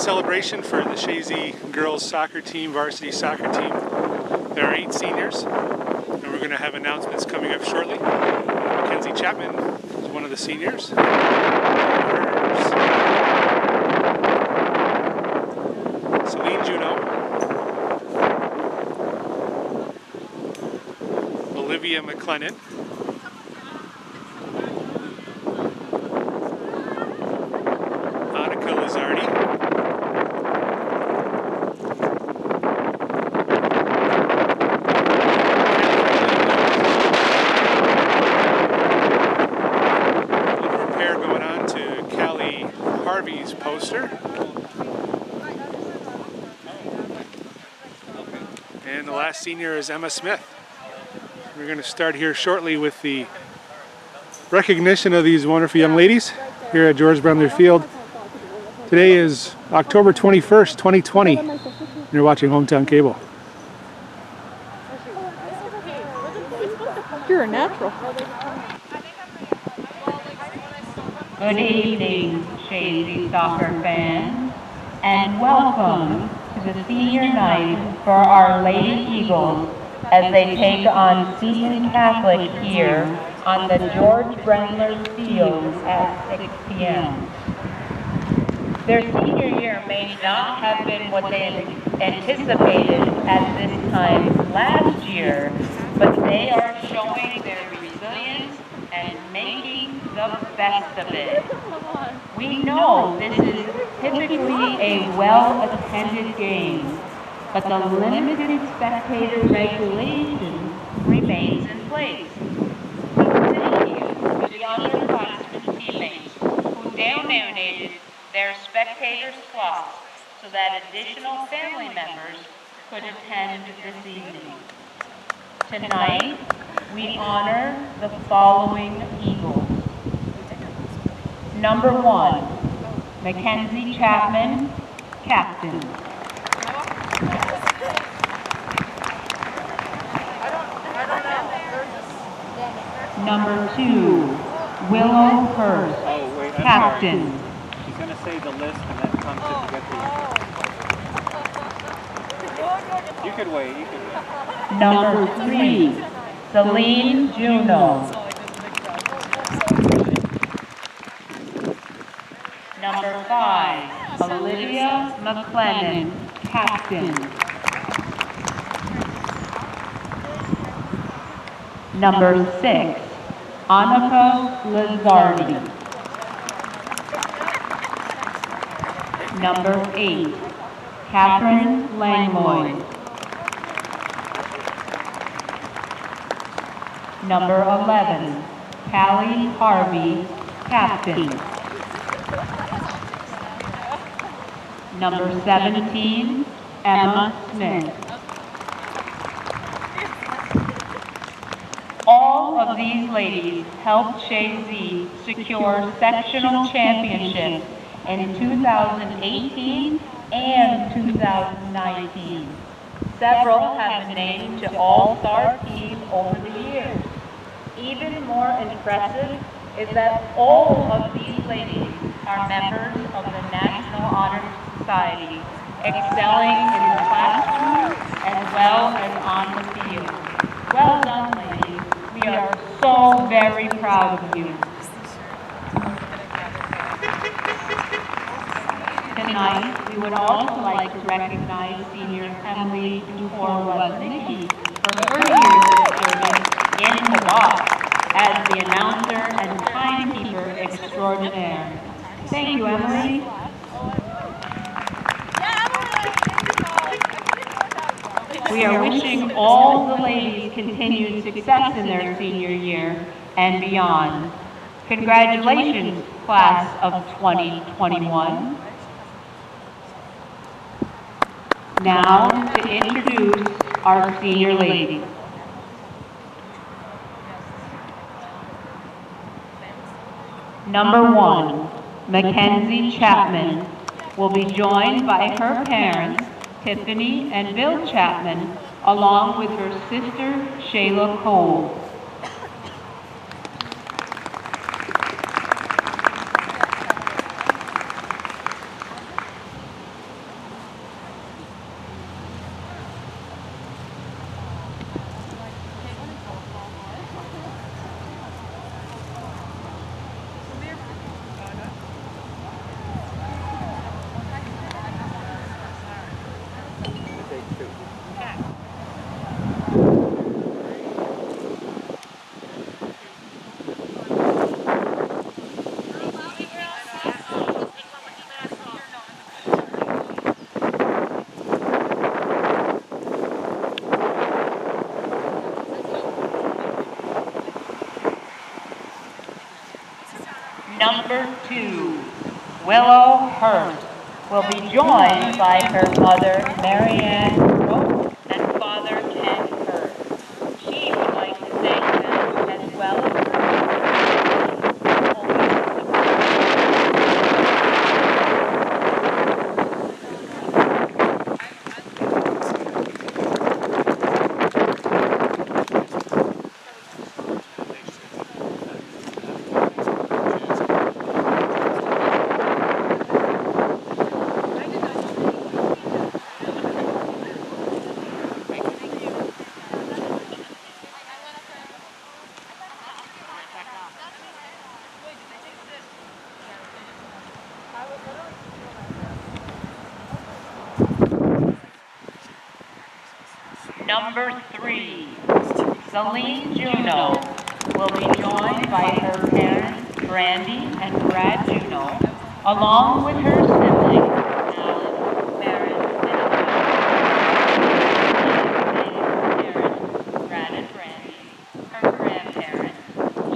celebration for the Chazy girls soccer team, varsity soccer team. There are 8 seniors, and we're going to have announcements coming up shortly. Mackenzie Chapman is one of the seniors. Celine Juneau. Olivia Mclennan. Annika Lazardi. Harvey's poster. And the last senior is Emma Smith. We're going to start here shortly with the recognition of these wonderful young ladies here at George Brendler Field. Today is October 21st, 2020. And you're watching Hometown Cable. You're a natural. Good evening, Chazy soccer fans, and welcome to the Senior Night for our Lady Eagles as they take on Seton Catholic here on the George Brendler Field at 6 p.m. Their senior year may not have been what they anticipated at this time last year, but they are showing their resilience and making the best of it. We know this is typically a well-attended game, but the limited spectator regulation remains in place. Thank you to the underclassmen teammates who donated their spectator slots so that additional family members could attend this evening. Tonight, we honor the following Eagles. Number 1, Mackenzie Chapman, Captain. Number 2, Willow Hurst, Captain. She's going to say the list and then come to get the... You could wait, you could wait. Number 3, Celine Juneau. Number 5, Olivia Mclennan, Captain. Number 6, Annika Lazardi. Number 8, Katherine Langlois. Number 11, Harvey, Captain. Number 17, Emma Smith. All of these ladies helped Chazy secure sectional championships in 2018 and 2019. Several have been named to all-star teams over the years. Even more impressive is that all of these ladies are members of the National Honor Society, excelling in the classroom as well as on the field. Well done, ladies. We are so very proud of you. Tonight, we would also like to recognize senior Emily Dufour-Woznicki for her years of service in the box as the announcer and timekeeper extraordinaire. Thank you, Emily. We are wishing all the ladies continued success in their senior year and beyond. Congratulations, class of 2021. Now to introduce our senior ladies. Number 1, Mackenzie Chapman will be joined by her parents, Tiffany and Bill Chapman, along with her sister, Shayla Cole. Number 2, Willow Hurst will be joined by her mother, Marianne Rowe, and father, Ken Hurst. She would like to thank them as well as her Number 3, Celine Juneau will be joined by her parents, Brandy and Brad Juneau, along with her siblings, Alan, Barrett, and parents, Brad and Brandy, her grandparents,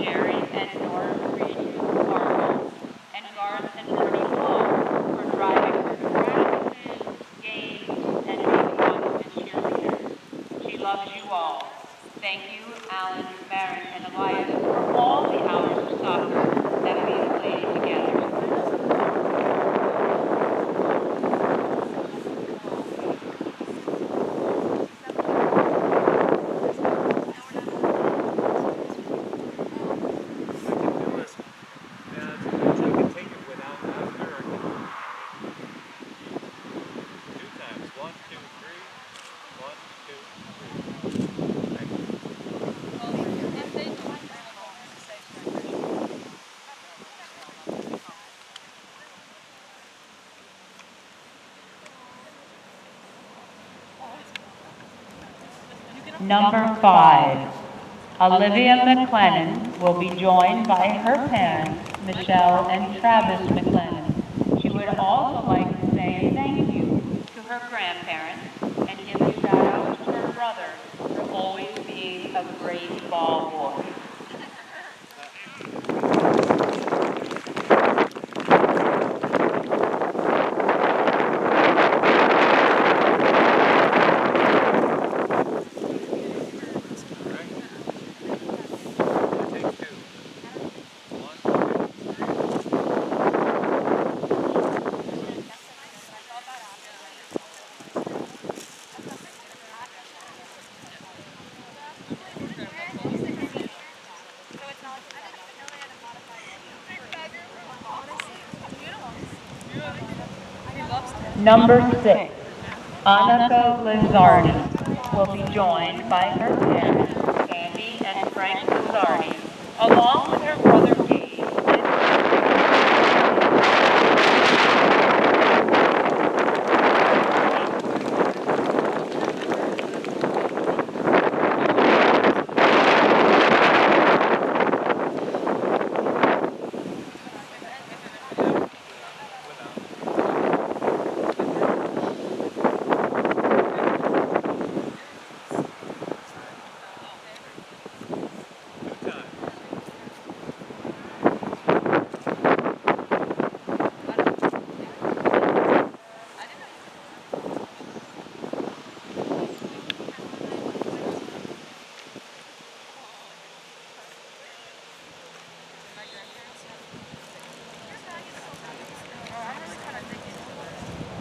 Jerry and Nora Reed, Marvel, and Garth and Bernie Paul for driving her to practices, games, and being constant cheerleaders. She loves you all. Thank you, Alan, Maren, and Elias, for all the hours of soccer that we have played together. Number 5, Olivia Mclennan will be joined by her parents, Michelle and Travis Mclennan. She would also like to say thank you to her grandparents and give a shout out to her brother for always being a great ball boy. Number 6, Annika Lazardi will be joined by her parents, Andy and Frank Lazardi, along with her brother Dave.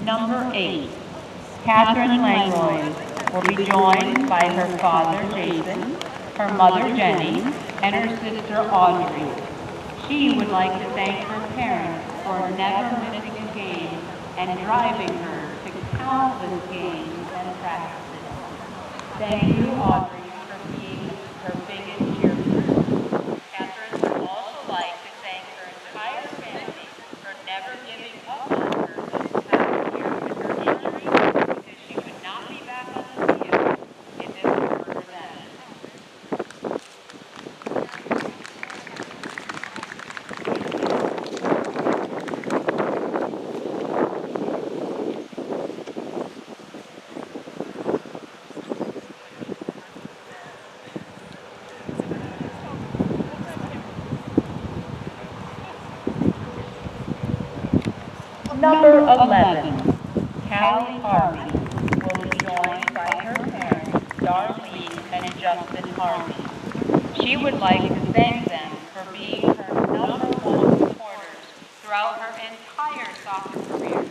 Number 8, Katherine Langlois will be joined by her father, Jason, her mother, Jenny, and her sister, Audrey. She would like to thank her parents for never missing a game and driving her to countless games and practices. Thank you, Audrey, for being her biggest cheerleader. Katherine would also like to thank her entire family for never giving up on her this past year with her injury, because she would not be back on the field if it weren't for them. Number 11, Harvey, will be joined by her parents, Darlene and Justin Harvey. She would like to thank them for being her #1 supporters throughout her entire soccer career.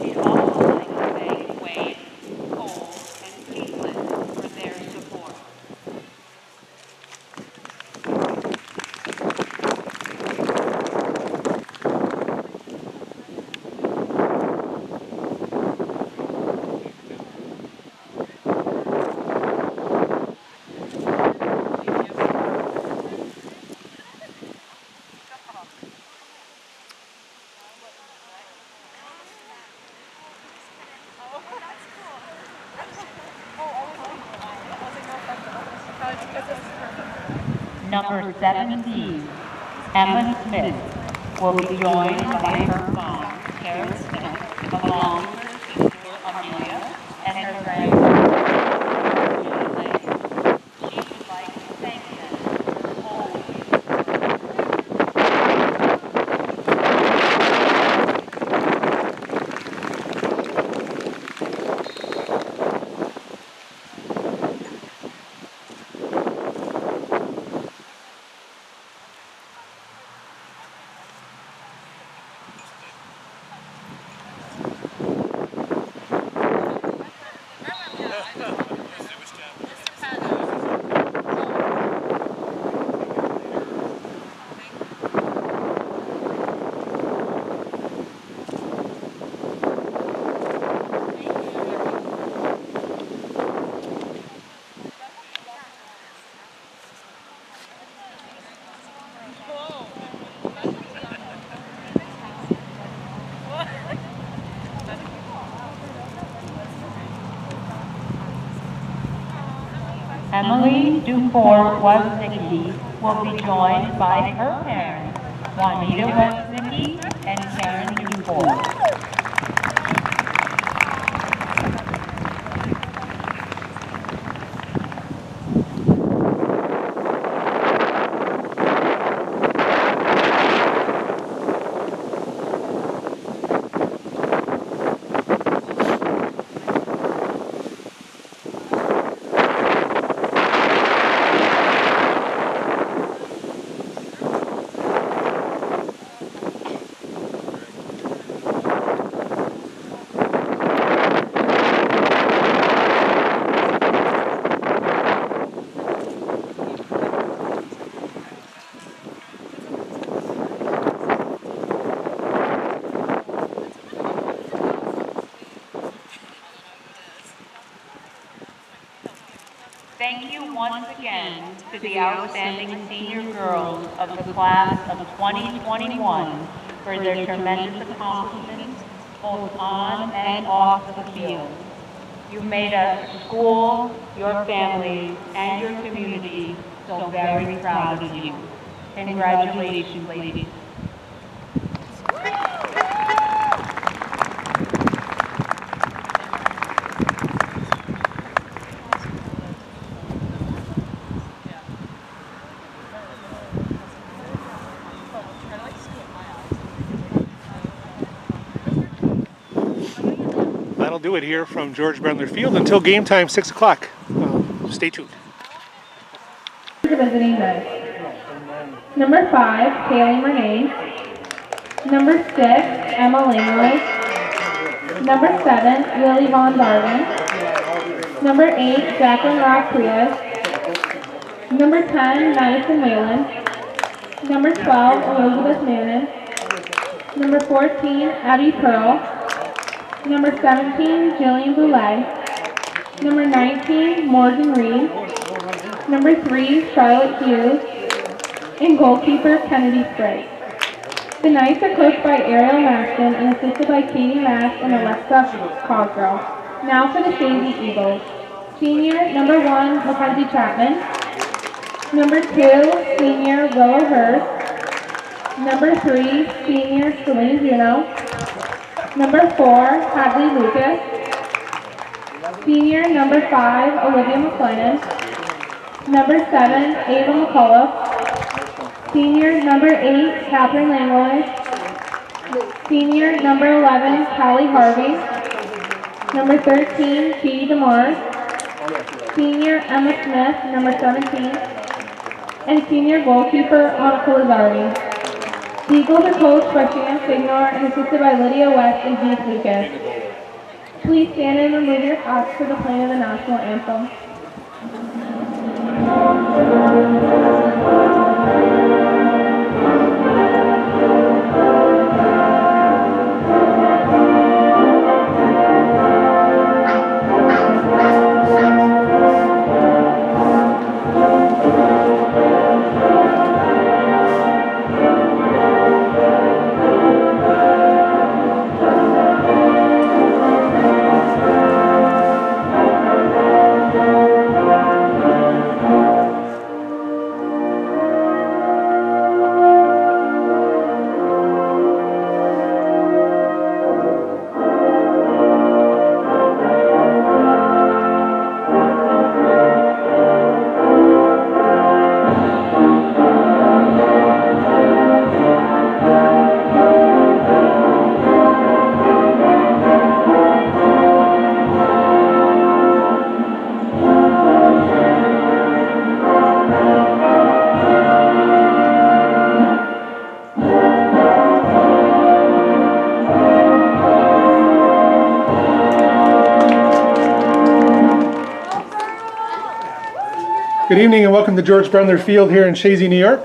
She'd also like to thank Wayne, Cole, and Caitlin for their support. Number 17, Emma Smith, will be joined by her mom, Karen Smith, along with her sister, Amelia, and her grandmother, Langley. She would like to thank them for always. Emily Dufour-Woznicki will be joined by her parents, Juanita Woznicki and Karen Dufour. Thank you once again to the outstanding senior girls of the class of 2021 for their tremendous accomplishments both on and off the field. You've made us school, your families, and your community so very proud of you. Congratulations, ladies. That'll do it here from George Brandler Field until game time, 6 o'clock. Stay tuned. Visiting Knights. Number 5, Kaylee Renee. Number 6, Emma Langlois. Number 7, Lily Von Darden. Number 8, Jacqueline Rock-Prias. Number 10, Madison Whalen. Number 12, Elizabeth Mannon. Number 14, Abby Pearl. Number 17, Jillian Boulay. Number 19, Morgan Reed. Number 3, Charlotte Hughes. And goalkeeper, Kennedy Sprague. The Knights are coached by Ariel Maston and assisted by Katie Mass and Alexa Cosgrove. Now for the Chazy Eagles. Senior, number 1, Mackenzie Chapman. Number 2, senior, Willow Hurst. Number 3, senior, Celine Juneau. Number 4, Hadley Lucas. Senior, number 5, Olivia Mclennan. Number 7, Ava McCullough. Senior, number 8, Katherine Langlois. Senior number 11, Callie Harvey. Number 13, Katie DeMars. Senior Emma Smith, number 17. And senior goalkeeper, Annika Lazardi. The Eagles are coached by Shannon Signor and assisted by Lydia West and Keith Lucas. Please stand and remove your hats for the playing of the national anthem. Good evening and welcome to George Brendler Field here in Chazy, New York.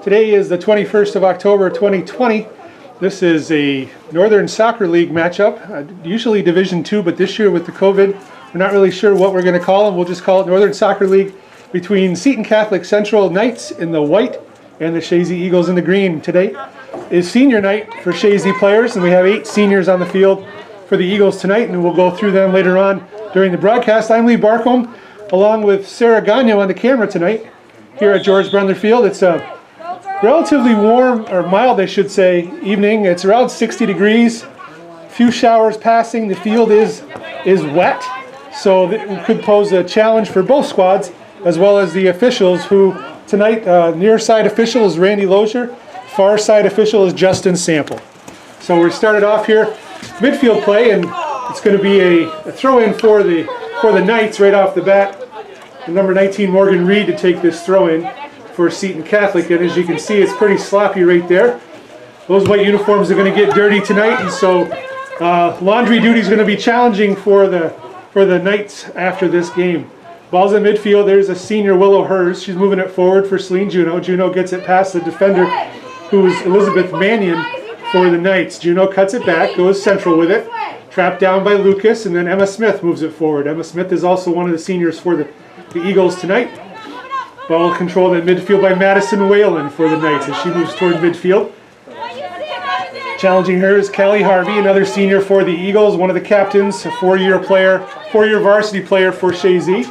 Today is the 21st of October 2020. This is a Northern Soccer League matchup, usually Division II, but this year with the COVID, we're not really sure what we're going to call them. We'll just call it Northern Soccer League between Seton Catholic Central Knights in the white and the Chazy Eagles in the green. Today is senior night for Chazy players, and we have 8 seniors on the field for the Eagles tonight, and we'll go through them later on during the broadcast. I'm Lee Barcomb, along with Sarah Gagno on the camera tonight here at George Brendler Field. It's a relatively warm, or mild I should say, evening. It's around 60 degrees, a few showers passing. The field is wet, so it could pose a challenge for both squads as well as the officials, who tonight, near side official is Randy Lozier, far side official is Justin Sample. So we're started off here, midfield play, and it's going to be a throw-in for the Knights right off the bat. The number 19 Morgan Reed to take this throw-in for Seton Catholic, and as you can see, it's pretty sloppy right there. Those white uniforms are going to get dirty tonight, and so laundry duty is going to be challenging for the Knights after this game. Ball's in midfield. There's a senior Willow Hers. She's moving it forward for Celine Juneau. Juneau gets it past the defender, who is Elizabeth Mannion for the Knights. Juneau cuts it back, goes central with it. Trapped down by Lucas, and then Emma Smith moves it forward. Emma Smith is also one of the seniors for the Eagles tonight. Ball controlled at midfield by Madison Whalen for the Knights as she moves toward midfield. Challenging her is Callie Harvey, another senior for the Eagles, one of the captains, a four-year varsity player for Chazy.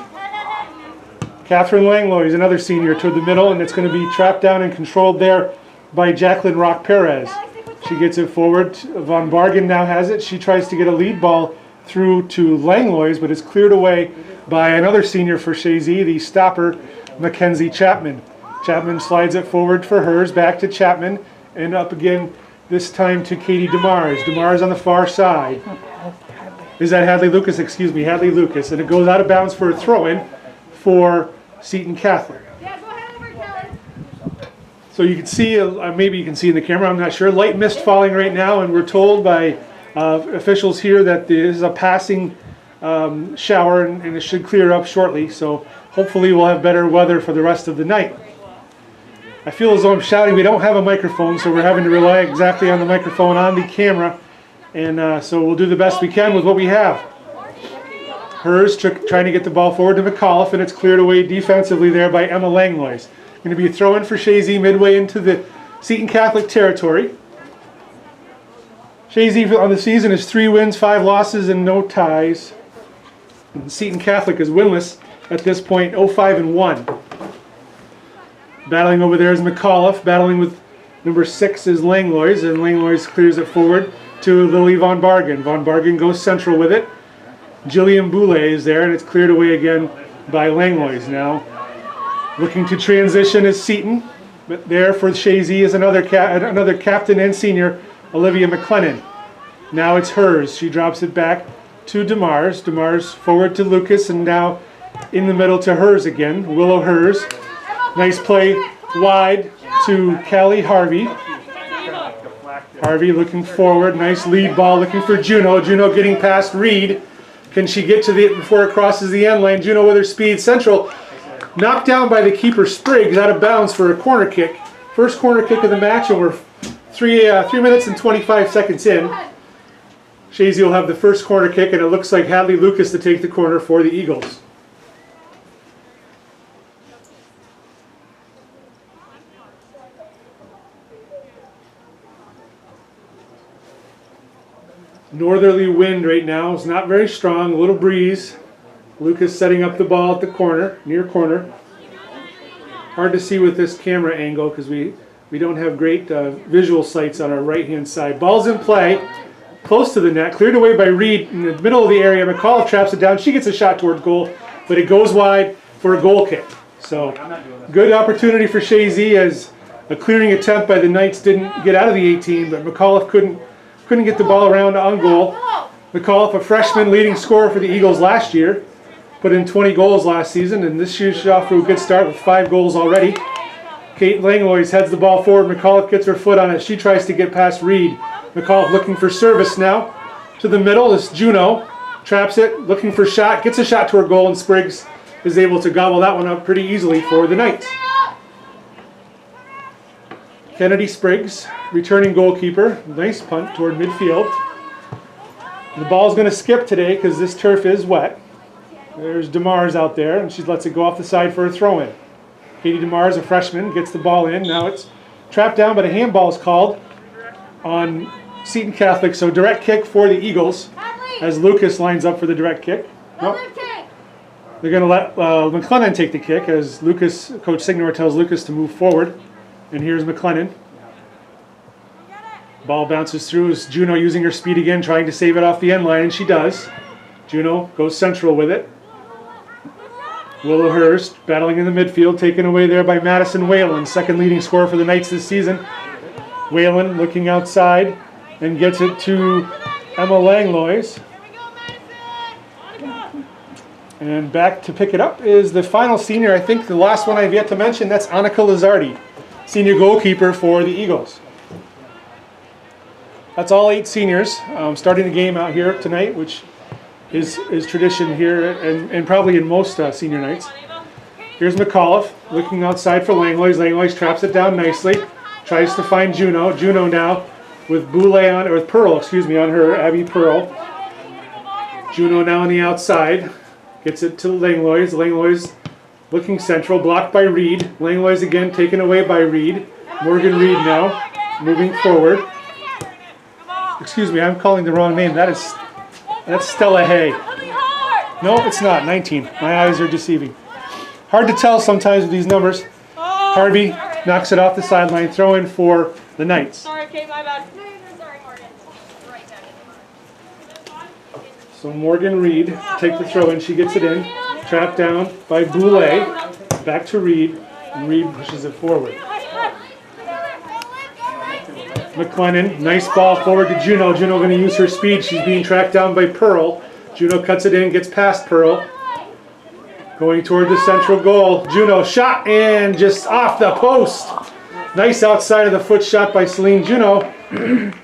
Katherine Langlois is another senior toward the middle, and it's going to be trapped down and controlled there by Jacqueline Rock Perez. She gets it forward. Von Bargen now has it. She tries to get a lead ball through to Langlois, but is cleared away by another senior for Chazy, the stopper, Mackenzie Chapman. Chapman slides it forward for hers, back to Chapman, and up again, this time to Katie DeMars. DeMars on the far side. Is that Hadley Lucas? Excuse me, Hadley Lucas. And it goes out of bounds for a throw-in for Seton Catholic. So you can see, maybe you can see in the camera, I'm not sure, light mist falling right now, and we're told by officials here that there is a passing shower, and it should clear up shortly, so hopefully we'll have better weather for the rest of the night. I feel as though I'm shouting. We don't have a microphone, so we're having to rely exactly on the microphone on the camera, and so we'll do the best we can with what we have. Hers trying to get the ball forward to McAuliffe, and it's cleared away defensively there by Emma Langlois. Going to be a throw-in for Chazy midway into the Seton Catholic territory. Chazy on the season is 3 wins, 5 losses, and no ties. And Seton Catholic is winless at this point, 0-5-1. Battling over there is McAuliffe. Battling with number 6 is Langlois, and Langlois clears it forward to Lily Von Bargen. Von Bargen goes central with it. Jillian Boulay is there, and it's cleared away again by Langlois. Now looking to transition is Seton, but there for Chazy is another captain and senior, Olivia Mclennan. Now it's hers. She drops it back to DeMars. DeMars forward to Lucas, and now in the middle to hers again. Willow hers. Nice play wide to Callie Harvey. Harvey looking forward. Nice lead ball looking for Juneau. Juneau getting past Reed. Can she get to it before it crosses the end line? Juneau with her speed. Central knocked down by the keeper Spriggs, out of bounds for a corner kick. First corner kick of the match, and we're 3 minutes and 25 seconds in. Chazy will have the first corner kick, and it looks like Hadley Lucas to take the corner for the Eagles. Northerly wind right now. It's not very strong, a little breeze. Lucas setting up the ball at the corner, near corner. Hard to see with this camera angle because we don't have great visual sights on our right-hand side. Ball's in play, close to the net, cleared away by Reed in the middle of the area. McCall traps it down. She gets a shot towards goal, but it goes wide for a goal kick. So good opportunity for Chazy, as a clearing attempt by the Knights didn't get out of the 18, but McAuliffe couldn't get the ball around on goal. McAuliffe, a freshman leading scorer for the Eagles last year, put in 20 goals last season, and this year's off to a good start with 5 goals already. Kate Langlois heads the ball forward. McAuliffe gets her foot on it. She tries to get past Reed. McAuliffe looking for service now. To the middle is Juneau. Traps it, looking for shot, gets a shot to her goal, and Spriggs is able to gobble that one up pretty easily for the Knights. Kennedy Spriggs, returning goalkeeper. Nice punt toward midfield. The ball's going to skip today because this turf is wet. There's DeMars out there, and she lets it go off the side for a throw-in. Katie DeMars, a freshman, gets the ball in. Now it's trapped down, but a handball is called on Seton Catholic. So direct kick for the Eagles as Lucas lines up for the direct kick. Nope. They're going to let Mclennan take the kick as Lucas, Coach Signor tells Lucas to move forward. And here's Mclennan. Ball bounces through as Juneau using her speed again, trying to save it off the end line, and she does. Juneau goes central with it. Willowhurst battling in the midfield, taken away there by Madison Whalen, second leading scorer for the Knights this season. Whalen looking outside and gets it to Emma Langlois. And back to pick it up is the final senior. I think the last one I've yet to mention, that's Annika Lazardi, senior goalkeeper for the Eagles. That's all 8 seniors starting the game out here tonight, which is tradition here and probably in most senior nights. Here's McAuliffe looking outside for Langlois. Langlois traps it down nicely. Tries to find Juneau. Juneau now with Pearl, on her, Abby Pearl. Juneau now on the outside. Gets it to Langlois. Langlois looking central, blocked by Reed. Langlois again taken away by Reed. Morgan Reed now moving forward. I'm calling the wrong name. That's Stella Hay. No, it's not. 19. My eyes are deceiving. Hard to tell sometimes with these numbers. Harvey knocks it off the sideline. Throw in for the Knights. Sorry, Kate, my bad. Sorry, Morgan. So Morgan Reed take the throw in. She gets it in. Trapped down by Boulay. Back to Reed. And Reed pushes it forward. Mclennan, nice ball forward to Juneau. Juneau going to use her speed. She's being tracked down by Pearl. Juneau cuts it in, gets past Pearl. Going toward the central goal. Juneau shot and just off the post. Nice outside of the foot shot by Celine Juneau.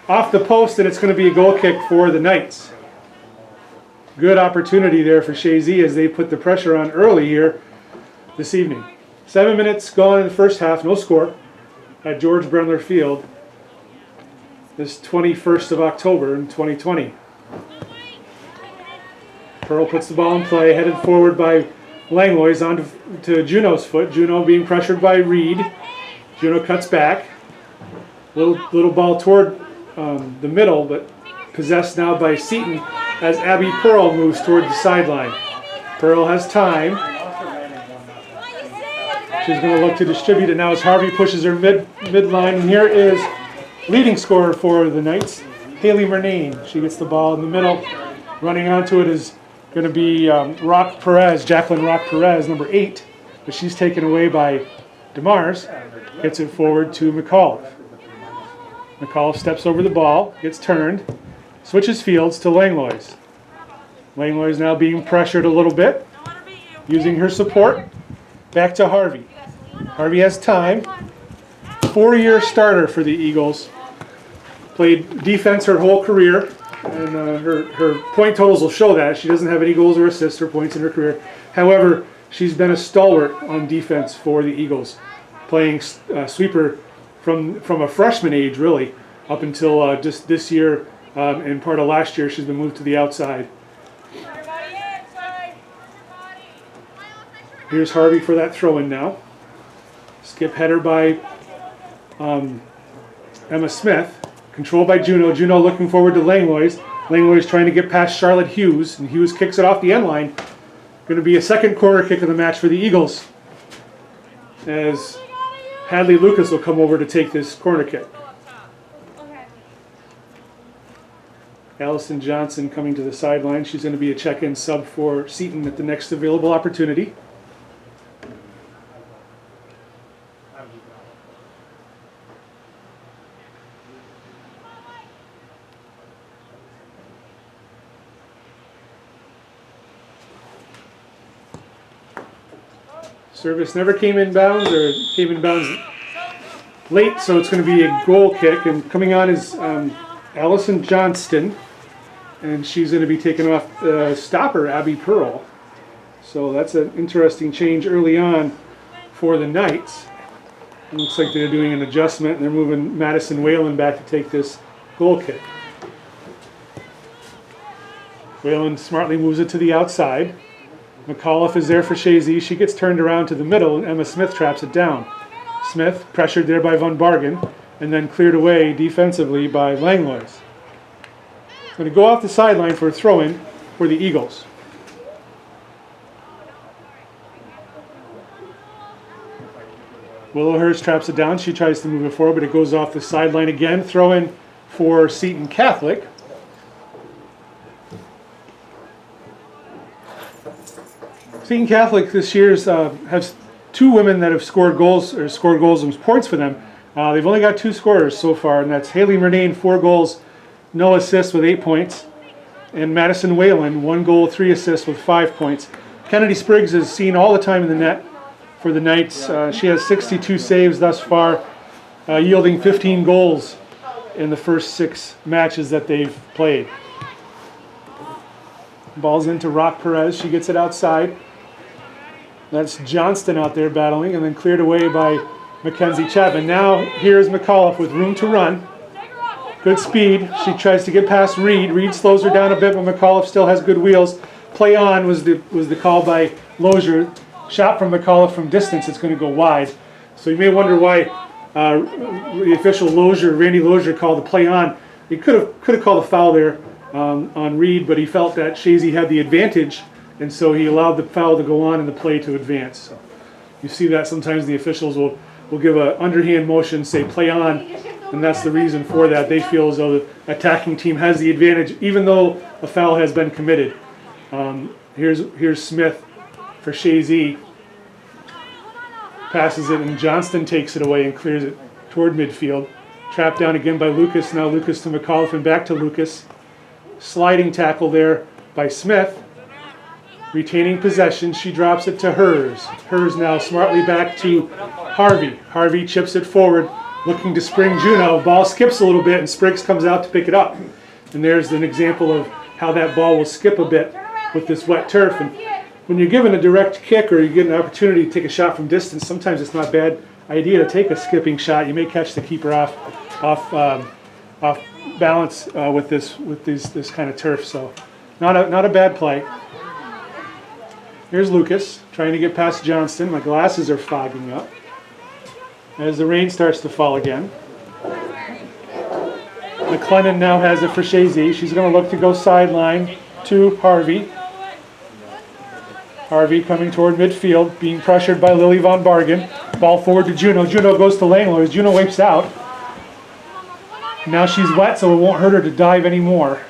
Off the post, and it's going to be a goal kick for the Knights. Good opportunity there for Chazy as they put the pressure on early here this evening. 7 minutes gone in the first half, no score at George Brendler Field. This 21st of October in 2020. Pearl puts the ball in play, headed forward by Langlois onto Juneau's foot. Juneau being pressured by Reed. Juneau cuts back. Little ball toward the middle, but possessed now by Seton as Abby Pearl moves toward the sideline. Pearl has time. She's going to look to distribute it now as Harvey pushes her midline. And here is leading scorer for the Knights, Haley Murnane. She gets the ball in the middle. Running onto it is going to be Jacqueline Rock Perez, number 8. But she's taken away by DeMars. Gets it forward to McAuliffe. McAuliffe steps over the ball, gets turned, switches fields to Langlois. Langlois now being pressured a little bit, using her support. Back to Harvey. Harvey has time. 4-year starter for the Eagles. Played defense her whole career, and her point totals will show that. She doesn't have any goals or assists or points in her career. However, she's been a stalwart on defense for the Eagles, playing sweeper from a freshman age, really, up until just this year and part of last year. She's been moved to the outside. Here's Harvey for that throw-in now. Skip header by Emma Smith. Controlled by Juneau. Juneau looking forward to Langlois. Langlois trying to get past Charlotte Hughes, and Hughes kicks it off the end line. Going to be a second corner kick of the match for the Eagles, as Hadley Lucas will come over to take this corner kick. Allison Johnson coming to the sideline. She's going to be a check-in sub for Seton at the next available opportunity. Service never came in bounds, or came in bounds late, so it's going to be a goal kick. And coming on is Allison Johnston, and she's going to be taking off stopper Abby Pearl. So that's an interesting change early on for the Knights. It looks like they're doing an adjustment, and they're moving Madison Whalen back to take this goal kick. Whalen smartly moves it to the outside. McAuliffe is there for Chazy. She gets turned around to the middle, and Emma Smith traps it down. Smith pressured there by Von Bargen, and then cleared away defensively by Langlois. Going to go off the sideline for a throw-in for the Eagles. Willowhurst traps it down. She tries to move it forward, but it goes off the sideline again. Throw-in for Seton Catholic. Seton Catholic this year has 2 women that have scored goals and points for them. They've only got 2 scorers so far, and that's Haley Murnane, 4 goals, no assists with 8 points, and Madison Whalen, 1 goal, 3 assists with 5 points. Kennedy Spriggs is seen all the time in the net for the Knights. She has 62 saves thus far, yielding 15 goals in the first 6 matches that they've played. Ball's into Rock Perez. She gets it outside. That's Johnston out there battling, and then cleared away by Mackenzie Chapman. Now here's McAuliffe with room to run. Good speed. She tries to get past Reed. Reed slows her down a bit, but McAuliffe still has good wheels. Play on was the call by Lozier. Shot from McAuliffe from distance. It's going to go wide. So you may wonder why the official Randy Lozier called the play on. He could have called a foul there on Reed, but he felt that Chazy had the advantage, and so he allowed the foul to go on and the play to advance. So you see that sometimes the officials will give an underhand motion, say play on, and that's the reason for that. They feel as though the attacking team has the advantage, even though a foul has been committed. Here's Smith for Chazy. Passes it, and Johnston takes it away and clears it toward midfield. Trapped down again by Lucas. Now Lucas to McAuliffe and back to Lucas. Sliding tackle there by Smith. Retaining possession, she drops it to Hers. Hers now smartly back to Harvey. Harvey chips it forward, looking to spring Juneau. Ball skips a little bit, and Spriggs comes out to pick it up. And there's an example of how that ball will skip a bit with this wet turf. And when you're given a direct kick, or you get an opportunity to take a shot from distance, sometimes it's not a bad idea to take a skipping shot. You may catch the keeper off balance with this kind of turf. So not a bad play. Here's Lucas trying to get past Johnston. My glasses are fogging up as the rain starts to fall again. Mclennan now has it for Chazy. She's going to look to go sideline to Harvey. Harvey coming toward midfield, being pressured by Lily Von Bargen. Ball forward to Juneau. Juneau goes to Langlois. Juneau wipes out. Now she's wet, so it won't hurt her to dive anymore.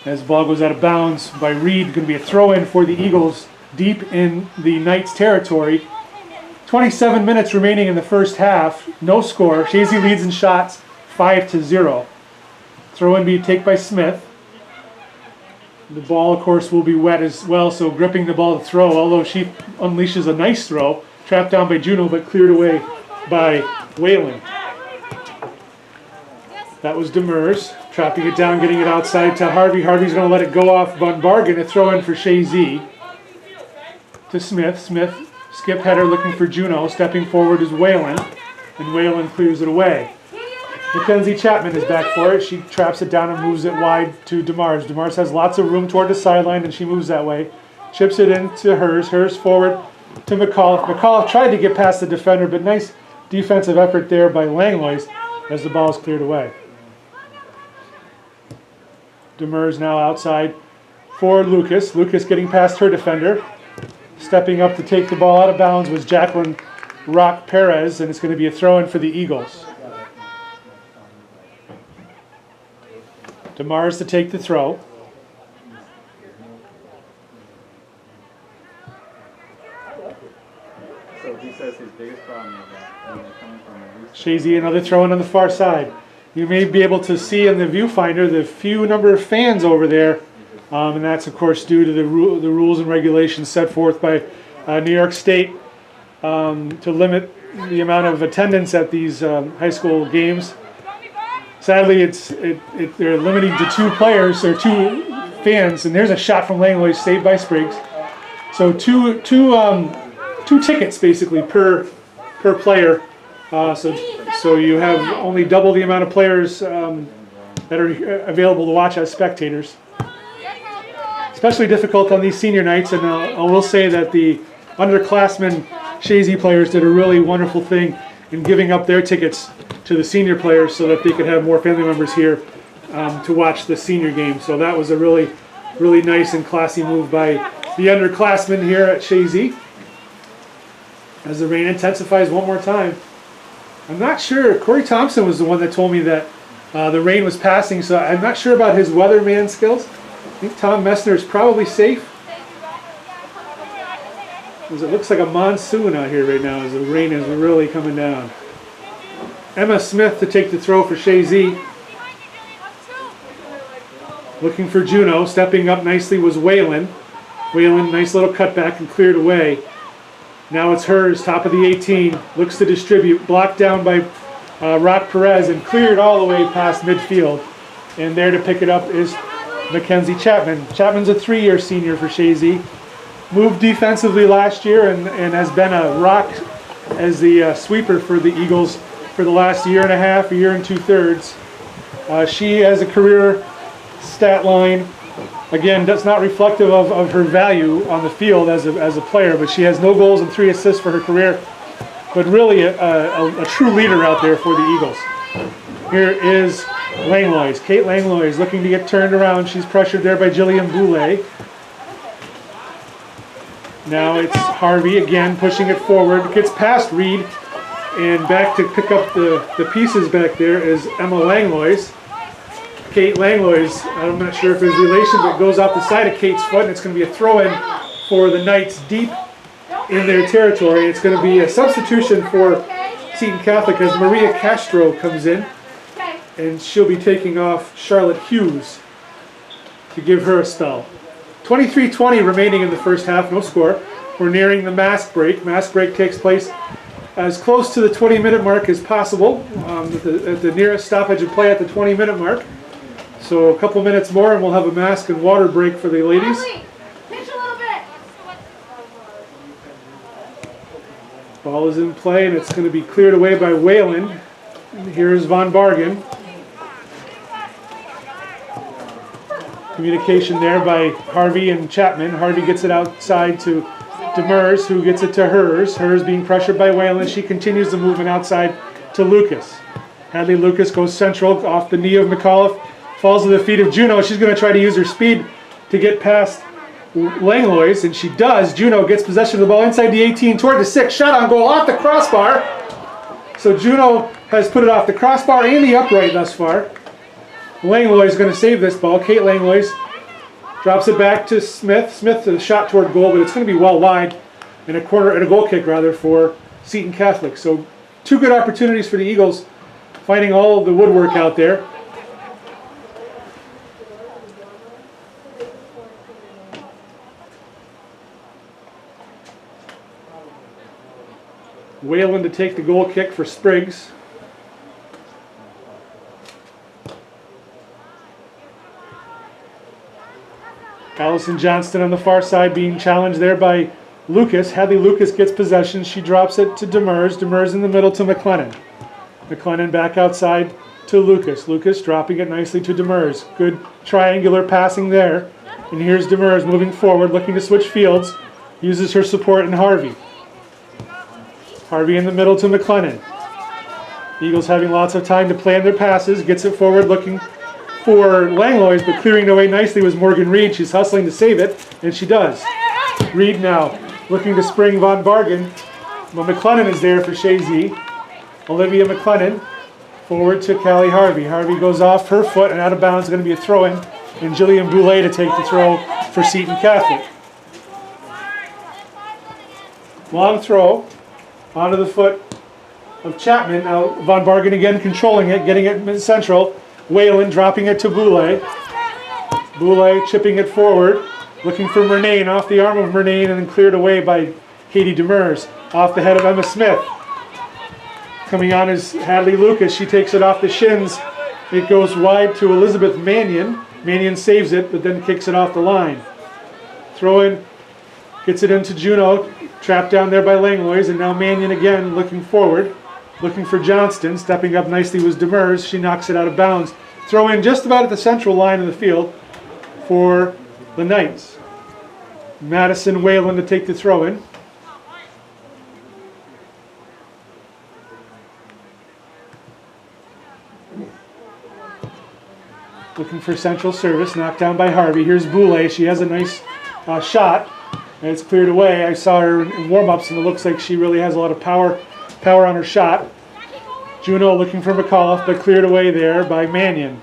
As the ball goes out of bounds by Reed, going to be a throw-in for the Eagles deep in the Knights' territory. 27 minutes remaining in the first half. No score. Chazy leads in shots, 5-0. Throw in be taken by Smith. The ball, of course, will be wet as well, so gripping the ball to throw, although she unleashes a nice throw. Trapped down by Juneau, but cleared away by Whalen. That was Demers, trapping it down, getting it outside to Harvey. Harvey's going to let it go off Von Bargen. A throw in for Chazy. To Smith. Smith, skip header looking for Juneau. Stepping forward is Whalen, and Whalen clears it away. Mackenzie Chapman is back for it. She traps it down and moves it wide to Demers. Demers has lots of room toward the sideline, and she moves that way. Chips it into Hers. Hers forward to McAuliffe. McAuliffe tried to get past the defender, but nice defensive effort there by Langlois as the ball is cleared away. Demers now outside for Lucas. Lucas getting past her defender. Stepping up to take the ball out of bounds was Jacqueline Rock Perez, and it's going to be a throw-in for the Eagles. Demers to take the throw. So he says his biggest problem is that when they're coming from a loose Chazy, another throw-in on the far side. You may be able to see in the viewfinder the few number of fans over there, and that's of course due to the rules and regulations set forth by New York State to limit the amount of attendance at these high school games. Sadly, they're limiting to 2 players or 2 fans, and there's a shot from Langlois saved by Spriggs. So two tickets basically per player. So you have only double the amount of players that are available to watch as spectators. Especially difficult on these senior nights, and I will say that the underclassmen Chazy players did a really wonderful thing in giving up their tickets to the senior players so that they could have more family members here to watch the senior game. So that was a really, really nice and classy move by the underclassmen here at Chazy. As the rain intensifies one more time. I'm not sure, Corey Thompson was the one that told me that the rain was passing, so I'm not sure about his weatherman skills. I think Tom Messner is probably safe. Because it looks like a monsoon out here right now as the rain is really coming down. Emma Smith to take the throw for Chazy. Looking for Juneau. Stepping up nicely was Whalen. Whalen, nice little cutback and cleared away. Now it's Hers, top of the 18. Looks to distribute. Blocked down by Rock Perez and cleared all the way past midfield. And there to pick it up is Mackenzie Chapman. Chapman's a 3-year senior for Chazy. Moved defensively last year and has been a rock as the sweeper for the Eagles for the last year and a half, a year and 2/3. She has a career stat line, again, that's not reflective of her value on the field as a player, but she has no goals and 3 assists for her career, but really a true leader out there for the Eagles. Here is Langlois. Kate Langlois looking to get turned around. She's pressured there by Jillian Boulay. Now it's Harvey again pushing it forward. Gets past Reed and back to pick up the pieces back there is Emma Langlois. Kate Langlois, I'm not sure if there's relation, but goes off the side of Kate's foot, and it's going to be a throw-in for the Knights deep in their territory. It's going to be a substitution for Seton Catholic as Maria Castro comes in, and she'll be taking off Charlotte Hughes to give her a spell. 23:20 remaining in the first half, no score. We're nearing the mask break. Mask break takes place as close to the 20-minute mark as possible, at the nearest stoppage of play at the 20-minute mark. So a couple minutes more and we'll have a mask and water break for the ladies. Ball is in play and it's going to be cleared away by Whalen. Here's Von Bargen. Communication there by Harvey and Chapman. Harvey gets it outside to Demers, who gets it to Hers. Hers being pressured by Whalen. She continues the movement outside to Lucas. Hadley Lucas goes central off the knee of McAuliffe. Falls to the feet of Juneau. She's going to try to use her speed to get past Langlois, and she does. Juneau gets possession of the ball inside the 18 toward the 6. Shot on goal off the crossbar. So Juneau has put it off the crossbar and the upright thus far. Langlois is going to save this ball. Kate Langlois drops it back to Smith. Smith a shot toward goal, but it's going to be well wide and a goal kick rather for Seton Catholic. So 2 good opportunities for the Eagles fighting all of the woodwork out there. Whalen to take the goal kick for Spriggs. Allison Johnston on the far side being challenged there by Lucas. Hadley Lucas gets possession. She drops it to Demers. Demers in the middle to Mclennan. Mclennan back outside to Lucas. Lucas dropping it nicely to Demers. Good triangular passing there. And here's Demers moving forward, looking to switch fields. Uses her support in Harvey. Harvey in the middle to Mclennan. Eagles having lots of time to plan their passes. Gets it forward, looking for Langlois, but clearing the way nicely was Morgan Reed. She's hustling to save it, and she does. Reed now looking to spring Von Bargen. Well, Mclennan is there for Chazy. Olivia Mclennan forward to Callie Harvey. Harvey goes off her foot and out of bounds. It's going to be a throw-in, and Jillian Boulay to take the throw for Seton Catholic. Long throw onto the foot of Chapman. Now Von Bargen again controlling it, getting it mid-central. Whalen dropping it to Boulay. Boulay chipping it forward, looking for Murnane, off the arm of Murnane, and then cleared away by Katie Demers. Off the head of Emma Smith. Coming on is Hadley Lucas. She takes it off the shins. It goes wide to Elizabeth Mannion. Mannion saves it, but then kicks it off the line. Throw in, gets it into Juneau. Trapped down there by Langlois, and now Mannion again looking forward. Looking for Johnston. Stepping up nicely was Demers. She knocks it out of bounds. Throw in just about at the central line of the field for the Knights. Madison Whalen to take the throw in. Looking for central service. Knocked down by Harvey. Here's Boulay. She has a nice shot. And it's cleared away. I saw her in warm-ups, and it looks like she really has a lot of power on her shot. Juneau looking for McAuliffe, but cleared away there by Mannion.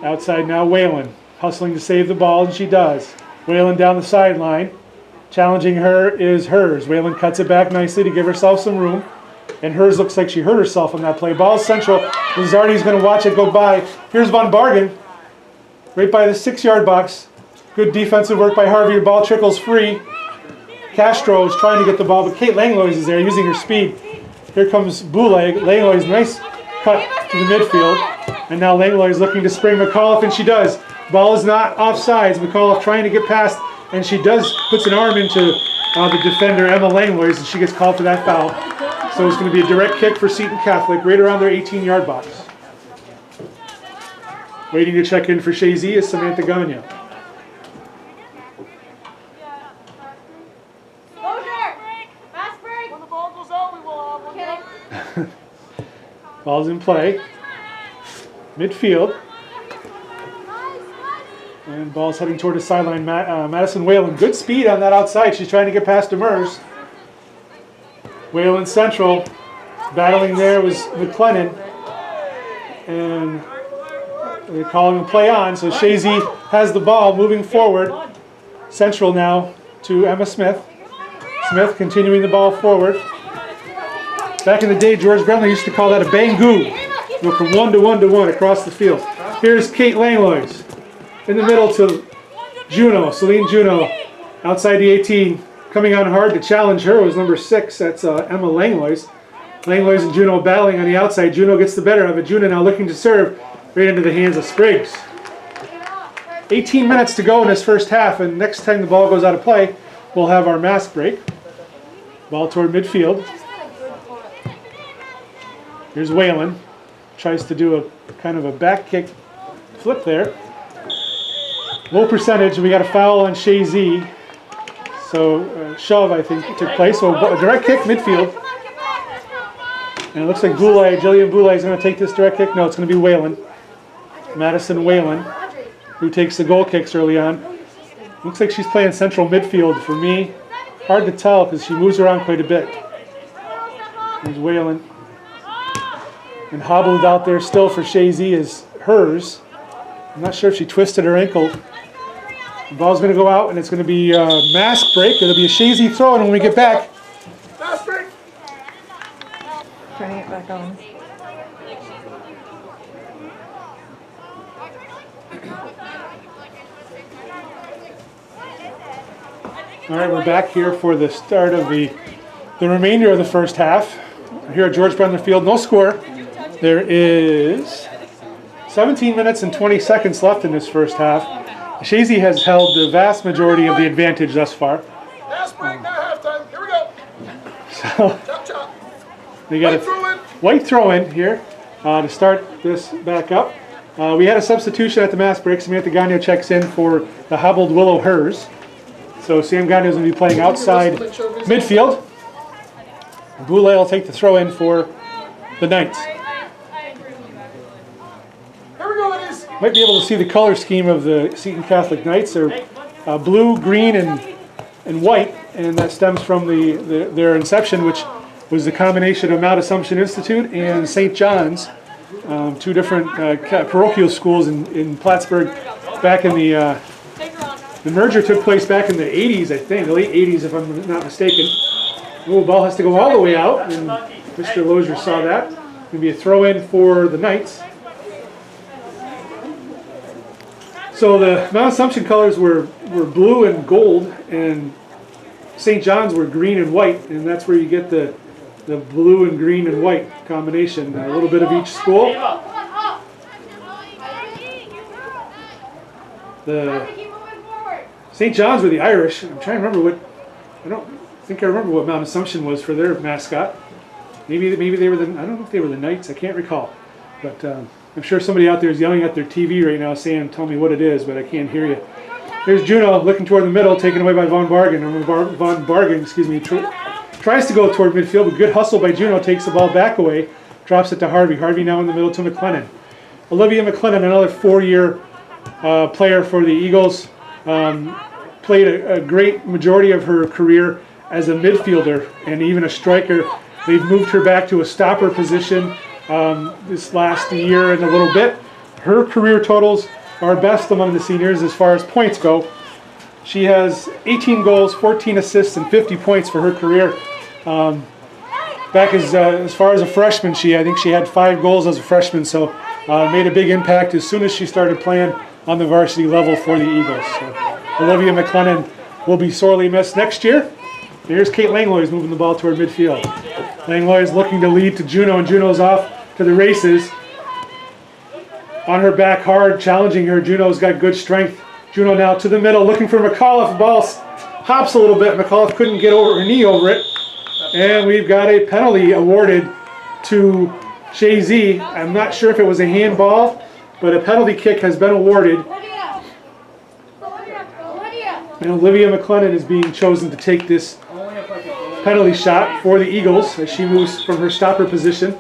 Outside now Whalen, hustling to save the ball, and she does. Whalen down the sideline. Challenging her is Hers. Whalen cuts it back nicely to give herself some room. And Hers looks like she hurt herself on that play. Ball's central. Lazardi's going to watch it go by. Here's Von Bargen, right by the 6-yard box. Good defensive work by Harvey. The ball trickles free. Castro is trying to get the ball, but Kate Langlois is there using her speed. Here comes Boulay. Langlois, nice cut to the midfield. And now Langlois is looking to spring McAuliffe, and she does. Ball is not offsides. McAuliffe trying to get past, and she does, puts an arm into the defender, Emma Langlois, and she gets called for that foul. So it's going to be a direct kick for Seton Catholic, right around their 18-yard box. Waiting to check in for Chazy is Samantha Gagne. Ball's in play. Midfield. And ball's heading toward the sideline. Madison Whalen. Good speed on that outside. She's trying to get past Demers. Whalen central. Battling there was Mclennan. And they're calling the play on. So Chazy has the ball moving forward. Central now to Emma Smith. Smith continuing the ball forward. Back in the day, George Bremley used to call that a bangoo. Go from 1 to 1 to 1 across the field. Here's Kate Langlois. In the middle to Juneau, Celine Juneau. Outside the 18. Coming on hard to challenge her was number 6. That's Emma Langlois. Langlois and Juneau battling on the outside. Juneau gets the better of it. Juneau now looking to serve right into the hands of Spriggs. 18 minutes to go in this first half, and next time the ball goes out of play, we'll have our mask break. Ball toward midfield. Here's Whalen. Tries to do a kind of a back kick flip there. Low percentage. We got a foul on Chazy. So shove, I think, took place. So a direct kick midfield. And it looks like Boulay, Jillian Boulay is going to take this direct kick. No, it's going to be Whalen. Madison Whalen, who takes the goal kicks early on. Looks like she's playing central midfield for me. Hard to tell because she moves around quite a bit. There's Whalen. And hobbled out there still for Chazy is Hers. I'm not sure if she twisted her ankle. The ball's going to go out, and it's going to be a mask break. It'll be a Chazy throw, and when we get back... Mask break! Turning it back on. All right, we're back here for the start of the remainder of the first half. Here at George Brandler Field, no score. There is 17 minutes and 20 seconds left in this first half. Chazy has held the vast majority of the advantage thus far. Last break, now halftime. Here we go. So Chop, chop. we got a white throw-in here to start this back up. We had a substitution at the mass break. Samantha Gagnon checks in for the hobbled Willow Hers. So Sam Gagnon is going to be playing outside midfield. Boulay will take the throw-in for the Knights. Here we go, ladies. Might be able to see the color scheme of the Seton Catholic Knights. They're blue, green, and white, and that stems from their inception, which was the combination of Mount Assumption Institute and St. John's, two different parochial schools in Plattsburgh back in the merger took place back in the 80s, I think, the late 80s if I'm not mistaken. Oh, ball has to go all the way out, and Mr. Lozier saw that. Going to be a throw-in for the Knights. So the Mount Assumption colors were blue and gold, and St. John's were green and white, and that's where you get the blue and green and white combination. A little bit of each school. The St. John's were the Irish. I'm trying to remember what. I don't think I remember what Mount Assumption was for their mascot. Maybe they were the. I don't know if they were the Knights. I can't recall. But I'm sure somebody out there is yelling at their TV right now, saying, "Tell me what it is," but I can't hear you. There's Juneau looking toward the middle, taken away by Von Bargen. Von Bargen, excuse me, tries to go toward midfield, but good hustle by Juneau, takes the ball back away, drops it to Harvey. Harvey now in the middle to Mclennan. Olivia Mclennan, another 4-year player for the Eagles. Played a great majority of her career as a midfielder and even a striker. They've moved her back to a stopper position this last year and a little bit. Her career totals are best among the seniors as far as points go. She has 18 goals, 14 assists, and 50 points for her career. Back as far as a freshman, I think she had 5 goals as a freshman, so made a big impact as soon as she started playing on the varsity level for the Eagles. So Olivia Mclennan will be sorely missed next year. Here's Kate Langlois moving the ball toward midfield. Langlois is looking to lead to Juneau, and Juneau's off to the races. On her back hard, challenging her. Juneau's got good strength. Juneau now to the middle, looking for McAuliffe. Ball hops a little bit. McAuliffe couldn't get her knee over it. And we've got a penalty awarded to Chazy. I'm not sure if it was a handball, but a penalty kick has been awarded. And Olivia Mclennan is being chosen to take this penalty shot for the Eagles as she moves from her stopper position.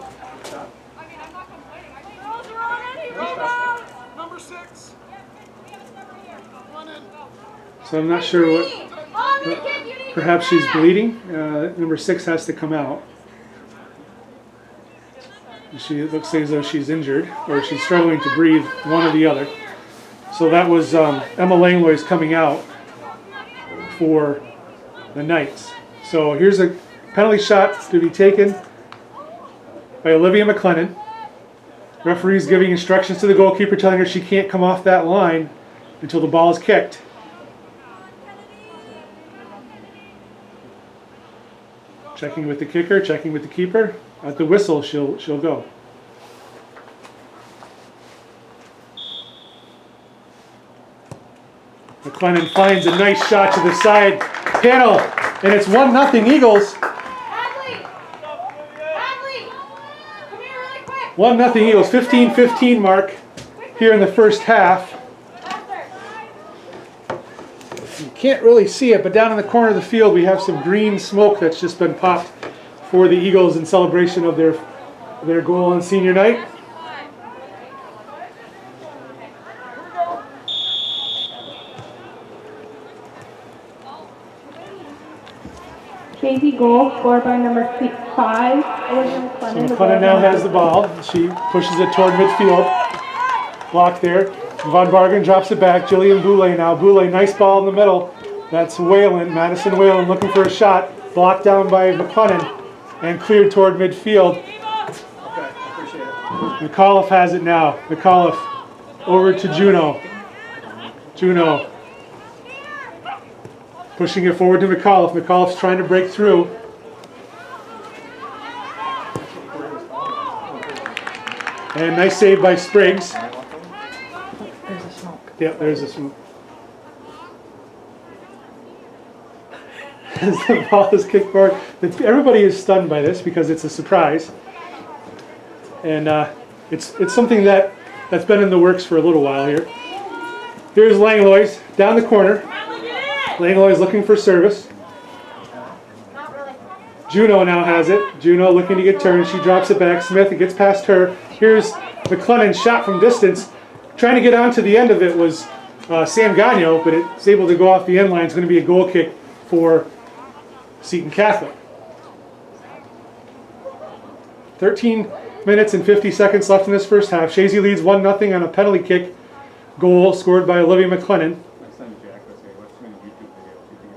Number 6. So I'm not sure what. Perhaps she's bleeding. Number 6 has to come out. It looks as though she's injured or she's struggling to breathe, one or the other. So that was Emma Langlois coming out for the Knights. So here's a penalty shot to be taken by Olivia Mclennan. Referee's giving instructions to the goalkeeper, telling her she can't come off that line until the ball is kicked. Checking with the kicker, checking with the keeper. At the whistle, she'll go. Mclennan finds a nice shot to the side panel, and it's 1-0 Eagles. 1-0 Eagles, 15-15 mark here in the first half. You can't really see it, but down in the corner of the field we have some green smoke that's just been popped for the Eagles in celebration of their goal on senior night. Chazy goal scored by number 5, Olivia Mclennan. So Mclennan now has the ball. She pushes it toward midfield. Blocked there. Von Bargen drops it back. Jillian Boulay now. Boulay, nice ball in the middle. That's Whalen, Madison Whalen looking for a shot. Blocked down by Mclennan and cleared toward midfield. Okay, appreciate it. McAuliffe has it now. McAuliffe over to Juneau. Juneau Pushing it forward to McAuliffe. McAuliffe's trying to break through. And nice save by Spriggs. There's a smoke. Yep, there's a smoke. As the ball is kicked forward. Everybody is stunned by this because it's a surprise. And it's something that's been in the works for a little while here. Here's Langlois down the corner. Langlois looking for service. Juneau now has it. Juneau looking to get turned. She drops it back. Smith, it gets past her. Here's Mclennan, shot from distance. Trying to get onto the end of it was Sam Gagnon, but it's able to go off the end line. It's going to be a goal kick for Seton Catholic. 13 minutes and 50 seconds left in this first half. Chazy leads 1-0 on a penalty kick goal scored by Olivia Mclennan. Next time Jack, let's say, what's too many YouTube videos?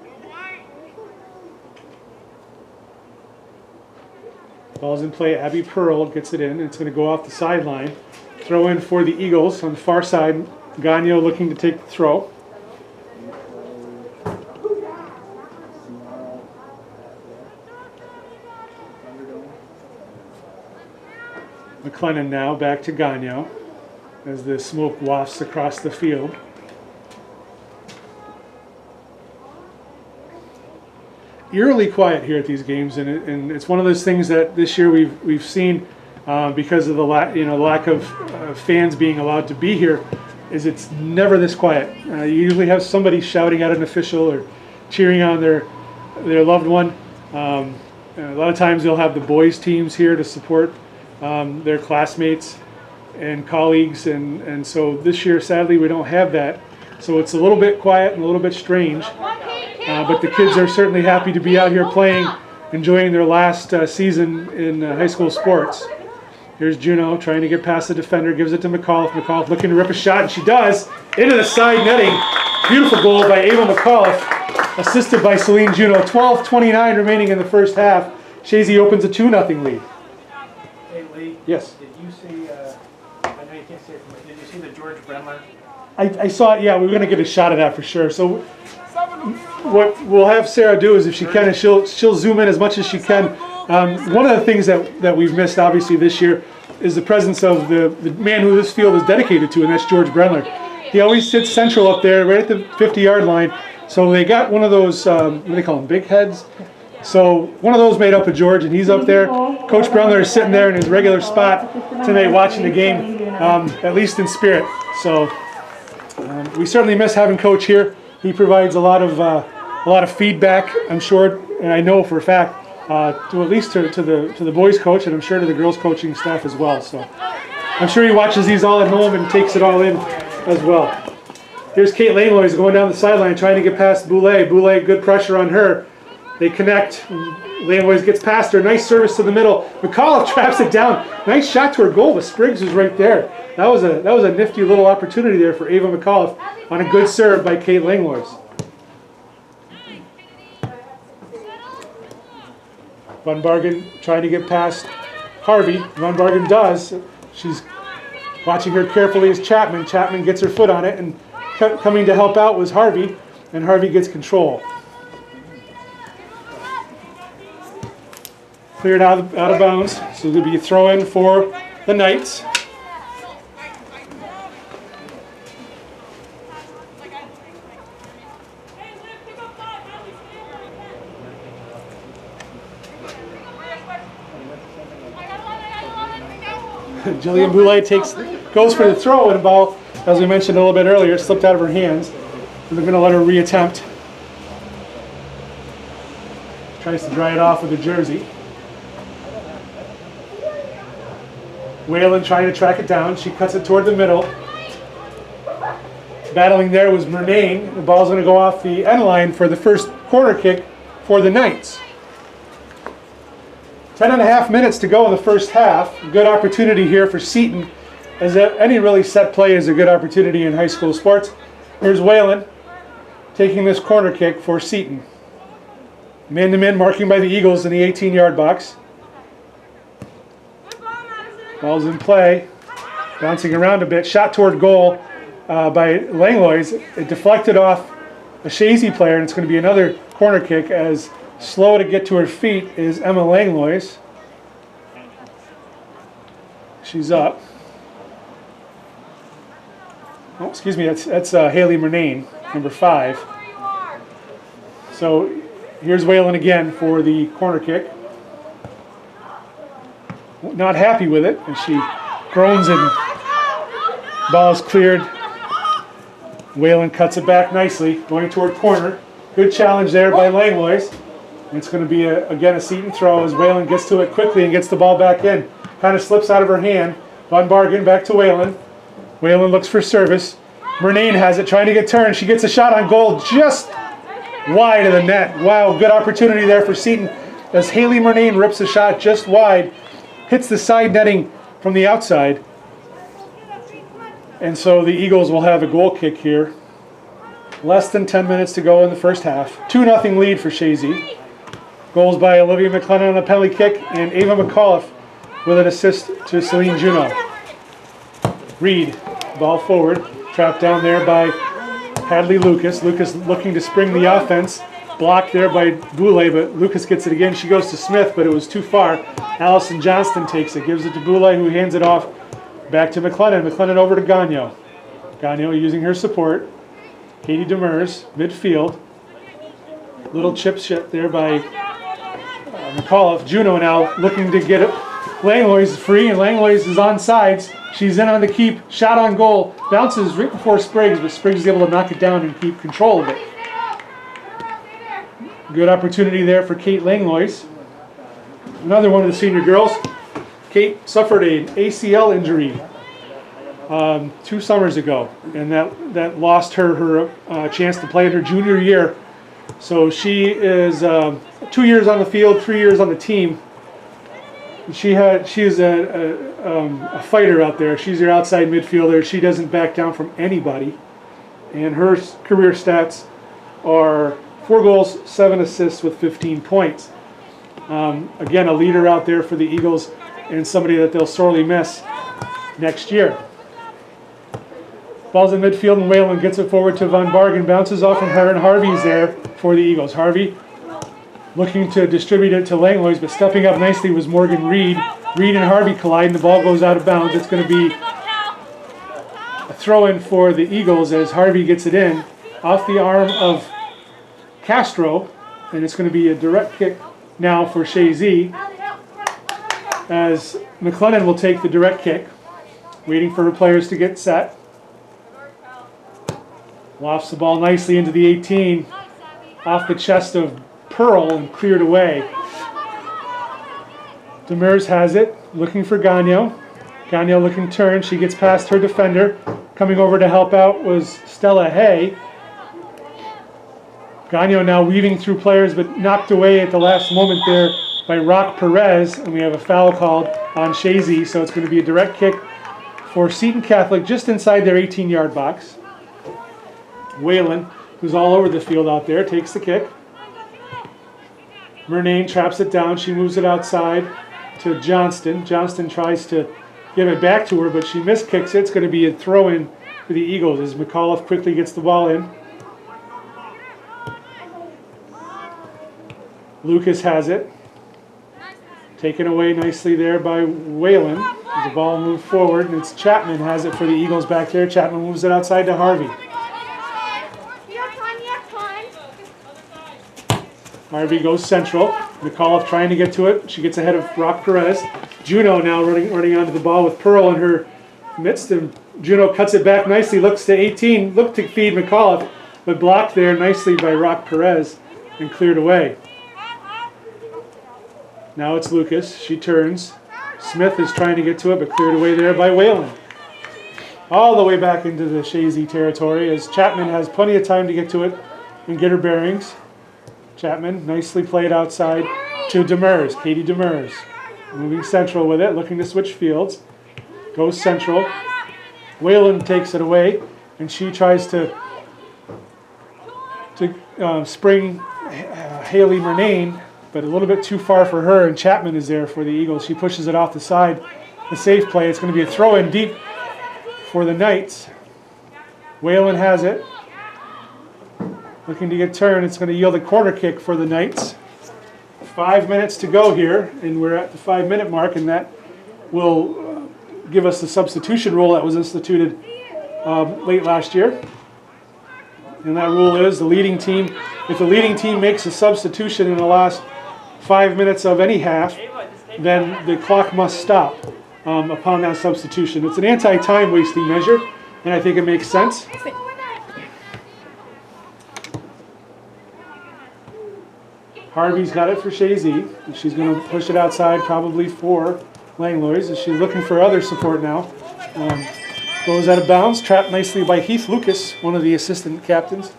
You think it's Ball's in play. Abby Pearl gets it in. It's going to go off the sideline. Throw in for the Eagles on the far side. Gagnon looking to take the throw. Mclennan now back to Gagnon as the smoke wafts across the field. Eerily quiet here at these games, and it's one of those things that this year we've seen because of the lack of fans being allowed to be here. Is it's never this quiet. You usually have somebody shouting at an official or cheering on their loved one. A lot of times they'll have the boys teams here to support their classmates and colleagues, and so this year sadly we don't have that. So it's a little bit quiet and a little bit strange. But the kids are certainly happy to be out here playing, enjoying their last season in high school sports. Here's Juneau trying to get past the defender, gives it to McAuliffe. McAuliffe looking to rip a shot, and she does. Into the side netting. Beautiful goal by Ava McAuliffe, assisted by Celine Juneau. 12:29 remaining in the first half. Chazy opens a 2-0 lead. Hey, Lee. Yes. Did you see, I know you can't see it from it, did you see the George Bremler? I saw it, yeah, we were going to get a shot of that for sure. So what we'll have Sarah do is, if she can, she'll zoom in as much as she can. One of the things that we've missed, obviously, this year is the presence of the man who this field is dedicated to, and that's George Bremler. He always sits central up there, right at the 50-yard line. So they got one of those, what do they call them, big heads? So one of those made up of George, and he's up there. Coach Bremler is sitting there in his regular spot tonight watching the game, at least in spirit. So we certainly miss having Coach here. He provides a lot of feedback, I'm sure, and I know for a fact, to at least to the boys coach, and I'm sure to the girls coaching staff as well. So I'm sure he watches these all at home and takes it all in as well. Here's Kate Langlois going down the sideline trying to get past Boulay. Boulay, good pressure on her. They connect. Langlois gets past her. Nice service to the middle. McAuliffe traps it down. Nice shot to her goal, but Spriggs was right there. That was a nifty little opportunity there for Ava McAuliffe on a good serve by Kate Langlois. Van Bargen trying to get past Harvey. Van Bargen does. She's watching her carefully as Chapman. Chapman gets her foot on it, and coming to help out was Harvey, and Harvey gets control. Cleared out of bounds, so it'll be a throw in for the Knights. Jillian Boulay goes for the throw, and the ball, as we mentioned a little bit earlier, slipped out of her hands. And they're going to let her reattempt. Tries to dry it off with her jersey. Whalen trying to track it down. She cuts it toward the middle. Battling there was Murnane. The ball's going to go off the end line for the first corner kick for the Knights. 10.5 minutes to go in the first half. Good opportunity here for Seton, as any really set play is a good opportunity in high school sports. Here's Whalen taking this corner kick for Seton. Man-to-man marking by the Eagles in the 18-yard box. Ball's in play, bouncing around a bit. Shot toward goal by Langlois. It deflected off a Chazy player, and it's going to be another corner kick as slow to get to her feet is Emma Langlois. She's up. Oh, excuse me, that's Haley Murnane, number 5. So here's Whalen again for the corner kick. Not happy with it, and she groans and ball is cleared. Whalen cuts it back nicely, going toward corner. Good challenge there by Langlois. And it's going to be, again, a Seton throw as Whalen gets to it quickly and gets the ball back in. Kind of slips out of her hand. Von Bargen back to Whalen. Whalen looks for service. Murnane has it, trying to get turned. She gets a shot on goal just wide of the net. Wow, good opportunity there for Seton as Haley Murnane rips a shot just wide, hits the side netting from the outside. And so the Eagles will have a goal kick here. Less than 10 minutes to go in the first half. 2-0 lead for Chazy. Goals by Olivia Mclennan on a penalty kick and Ava McAuliffe with an assist to Celine Juneau. Reed, ball forward, trapped down there by Hadley Lucas. Lucas looking to spring the offense. Blocked there by Boulay, but Lucas gets it again. She goes to Smith, but it was too far. Allison Johnston takes it, gives it to Boulay, who hands it off back to McLennan. McLennan over to Gagnon. Gagnon using her support. Katie Demers, midfield. Little chip shot there by McAuliffe. Juneau now looking to get it. Langlois is free, and Langlois is on sides. She's in on the keep. Shot on goal. Bounces right before Spriggs, but Spriggs is able to knock it down and keep control of it. Good opportunity there for Kate Langlois. Another one of the senior girls. Kate suffered an ACL injury 2 summers ago, and that lost her chance to play in her junior year. So she is 2 years on the field, 3 years on the team. She is a fighter out there. She's your outside midfielder. She doesn't back down from anybody, and her career stats are 4 goals, 7 assists with 15 points. Again, a leader out there for the Eagles and somebody that they'll sorely miss next year. Ball's in midfield and Whalen gets it forward to Von Bargen, bounces off from her, and Harvey's there for the Eagles. Harvey looking to distribute it to Langlois, but stepping up nicely was Morgan Reed. Reed and Harvey collide and the ball goes out of bounds. It's going to be a throw-in for the Eagles as Harvey gets it in off the arm of Castro, and it's going to be a direct kick now for Chazy as McLennan will take the direct kick, waiting for her players to get set. Lofts the ball nicely into the 18, off the chest of Pearl and cleared away. Demers has it, looking for Gagnon. Gagnon looking turn, she gets past her defender. Coming over to help out was Stella Hay. Gagnon now weaving through players, but knocked away at the last moment there by Rock Perez, and we have a foul called on Chazy, so it's going to be a direct kick for Seton Catholic just inside their 18-yard box. Whalen, who's all over the field out there, takes the kick. Murnane traps it down. She moves it outside to Johnston. Johnston tries to give it back to her, but she miskicks it. It's going to be a throw-in for the Eagles as McAuliffe quickly gets the ball in. Lucas has it. Taken away nicely there by Whalen. The ball moved forward, and it's Chapman has it for the Eagles back there. Chapman moves it outside to Harvey. Harvey goes central. McAuliffe trying to get to it. She gets ahead of Rock Perez. Juneau now running onto the ball with Pearl in her midst. And Juneau cuts it back nicely. Looks to 18. Looked to feed McAuliffe, but blocked there nicely by Rock Perez and cleared away. Now it's Lucas. She turns. Smith is trying to get to it, but cleared away there by Whalen. All the way back into the Chazy territory as Chapman has plenty of time to get to it and get her bearings. Chapman nicely played outside to Demers, Katie Demers. Moving central with it, looking to switch fields. Goes central. Whalen takes it away, and she tries to spring Haley Murnane, but a little bit too far for her, and Chapman is there for the Eagles. She pushes it off the side. The safe play. It's going to be a throw-in deep for the Knights. Whalen has it. looking to get turned. It's going to yield a corner kick for the Knights. 5 minutes to go here, and we're at the 5-minute mark, and that will give us the substitution rule that was instituted late last year. And that rule is the leading team, if the leading team makes a substitution in the last 5 minutes of any half, then the clock must stop upon that substitution. It's an anti-time wasting measure, and I think it makes sense. Harvey's got it for Chazy. She's going to push it outside probably for Langlois. She's looking for other support now. Goes out of bounds, trapped nicely by Heath Lucas, one of the assistant captains,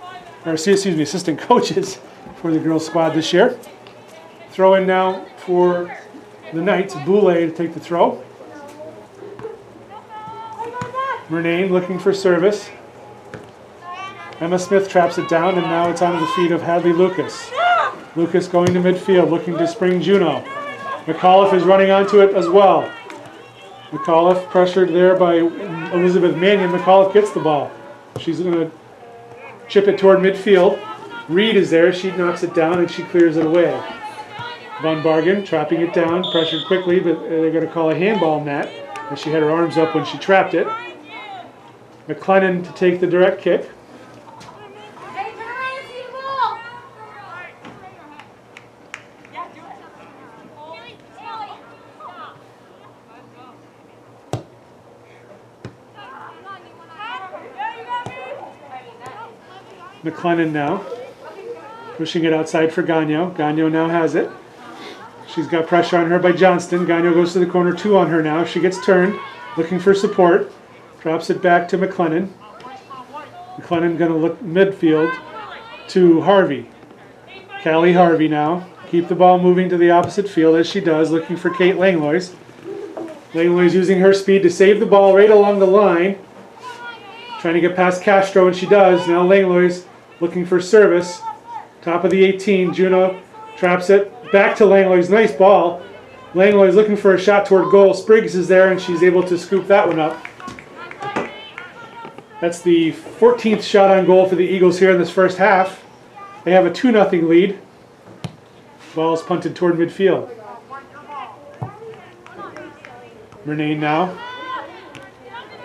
or excuse me, assistant coaches for the girls squad this year. Throw in now for the Knights, Boulay to take the throw. Murnane looking for service. Emma Smith traps it down, and now it's onto the feet of Hadley Lucas. Lucas going to midfield, looking to spring Juneau. McAuliffe is running onto it as well. McAuliffe pressured there by Elizabeth Mannion. McAuliffe gets the ball. She's going to chip it toward midfield. Reed is there. She knocks it down and she clears it away. Von Bargen trapping it down, pressured quickly, but they're going to call a handball on that, as she had her arms up when she trapped it. Mclennan to take the direct kick. Mclennan now, pushing it outside for Gagnon. Gagnon now has it. She's got pressure on her by Johnston. Gagnon goes to the corner, 2 on her now. She gets turned, looking for support. Drops it back to Mclennan. Mclennan going to look midfield to Harvey. Callie Harvey now. Keep the ball moving to the opposite field as she does, looking for Kate Langlois. Langlois using her speed to save the ball right along the line. Trying to get past Castro, and she does. Now Langlois looking for service. Top of the 18, Juneau traps it. Back to Langlois, nice ball. Langlois looking for a shot toward goal. Spriggs is there, and she's able to scoop that one up. That's the 14th shot on goal for the Eagles here in this first half. They have a 2-0 lead. Ball is punted toward midfield. Murnane now.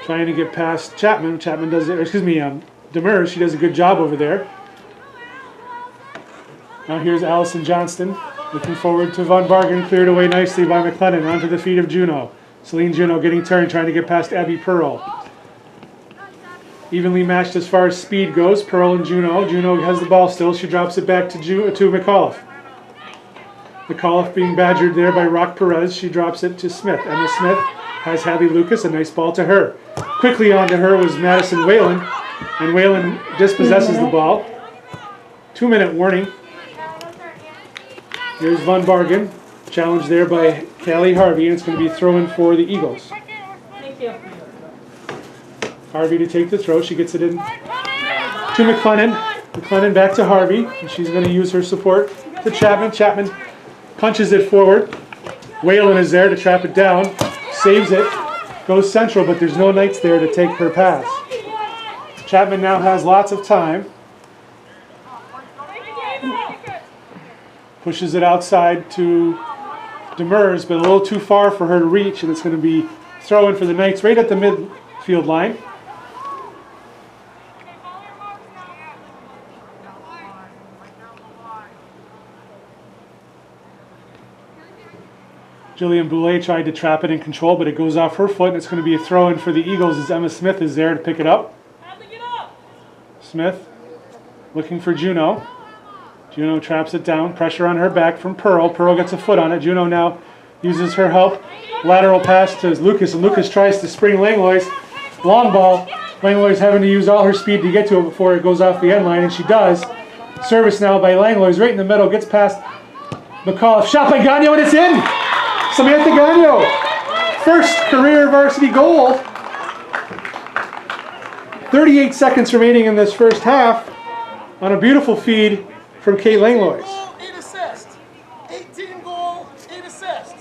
Trying to get past Chapman. Chapman does it, excuse me, Demers. She does a good job over there. Now here's Allison Johnston. Looking forward to Von Bargen. Cleared away nicely by Mclennan. Onto the feet of Juneau. Celine Juneau getting turned, trying to get past Abby Pearl. Evenly matched as far as speed goes. Pearl and Juneau. Juneau has the ball still. She drops it back to McAuliffe. McAuliffe being badgered there by Rock Perez. She drops it to Smith. Emma Smith has Hadley Lucas. A nice ball to her. Quickly onto her was Madison Whalen. And Whalen dispossesses the ball. 2-minute warning. Here's Von Bargen. Challenged there by Callie Harvey. And it's going to be thrown for the Eagles. Thank you. Harvey to take the throw. She gets it in to McLennan. McLennan back to Harvey. And she's going to use her support to Chapman. Chapman punches it forward. Whalen is there to trap it down. Saves it. Goes central, but there's no Knights there to take her pass. Chapman now has lots of time. Pushes it outside to Demers, but a little too far for her to reach, and it's going to be throw-in for the Knights right at the midfield line. Jillian Boulay tried to trap it in control, but it goes off her foot, and it's going to be a throw-in for the Eagles as Emma Smith is there to pick it up. Smith looking for Juneau. Juneau traps it down. Pressure on her back from Pearl. Pearl gets a foot on it. Juneau now uses her help. Lateral pass to Lucas, and Lucas tries to spring Langlois. Long ball. Langlois having to use all her speed to get to it before it goes off the end line, and she does. Service now by Langlois right in the middle. Gets past McAuliffe. Shot by Gagnon, and it's in! Samantha Gagnon. First career varsity goal. 38 seconds remaining in this first half on a beautiful feed from Kate Langlois. 8 assists. 18 goal, 8 assists.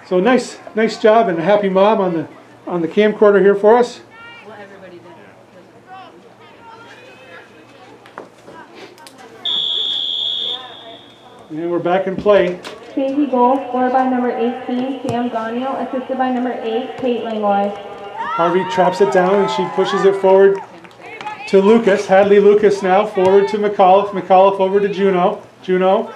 So nice job, and a happy mom on the camcorder here for us. Well, everybody back in play. Chazy goal, scored by number 18, Sam Gagno, assisted by number 8, Kate Langlois. Harvey traps it down and she pushes it forward to Lucas. Hadley Lucas now forward to McAuliffe. McAuliffe over to Juneau. Juneau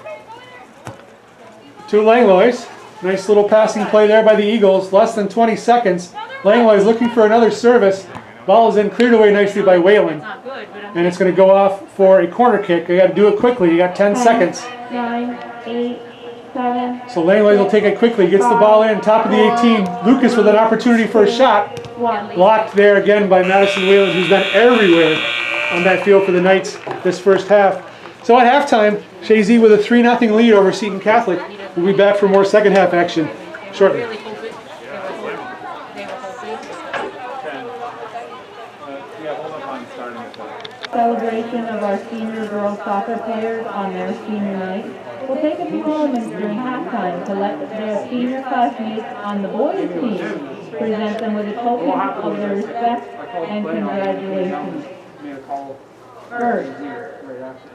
to Langlois. Nice little passing play there by the Eagles. Less than 20 seconds. Langlois looking for another service. Ball is in, cleared away nicely by Whalen. And it's going to go off for a corner kick. You got to do it quickly. You got 10 seconds. 9, 8, 7. So Langlois will take it quickly. Gets the ball in, top of the 18. Lucas with an opportunity for a shot. Blocked there again by Madison Whalen, who's been everywhere on that field for the Knights this first half. So at halftime, Chazy with a 3-0 lead over Seton Catholic. We'll be back for more second half action shortly. Celebration of our senior girls soccer players on their senior night. We'll take a few moments during halftime to let their senior classmates on the boys team present them with a token of their respect and congratulations. First,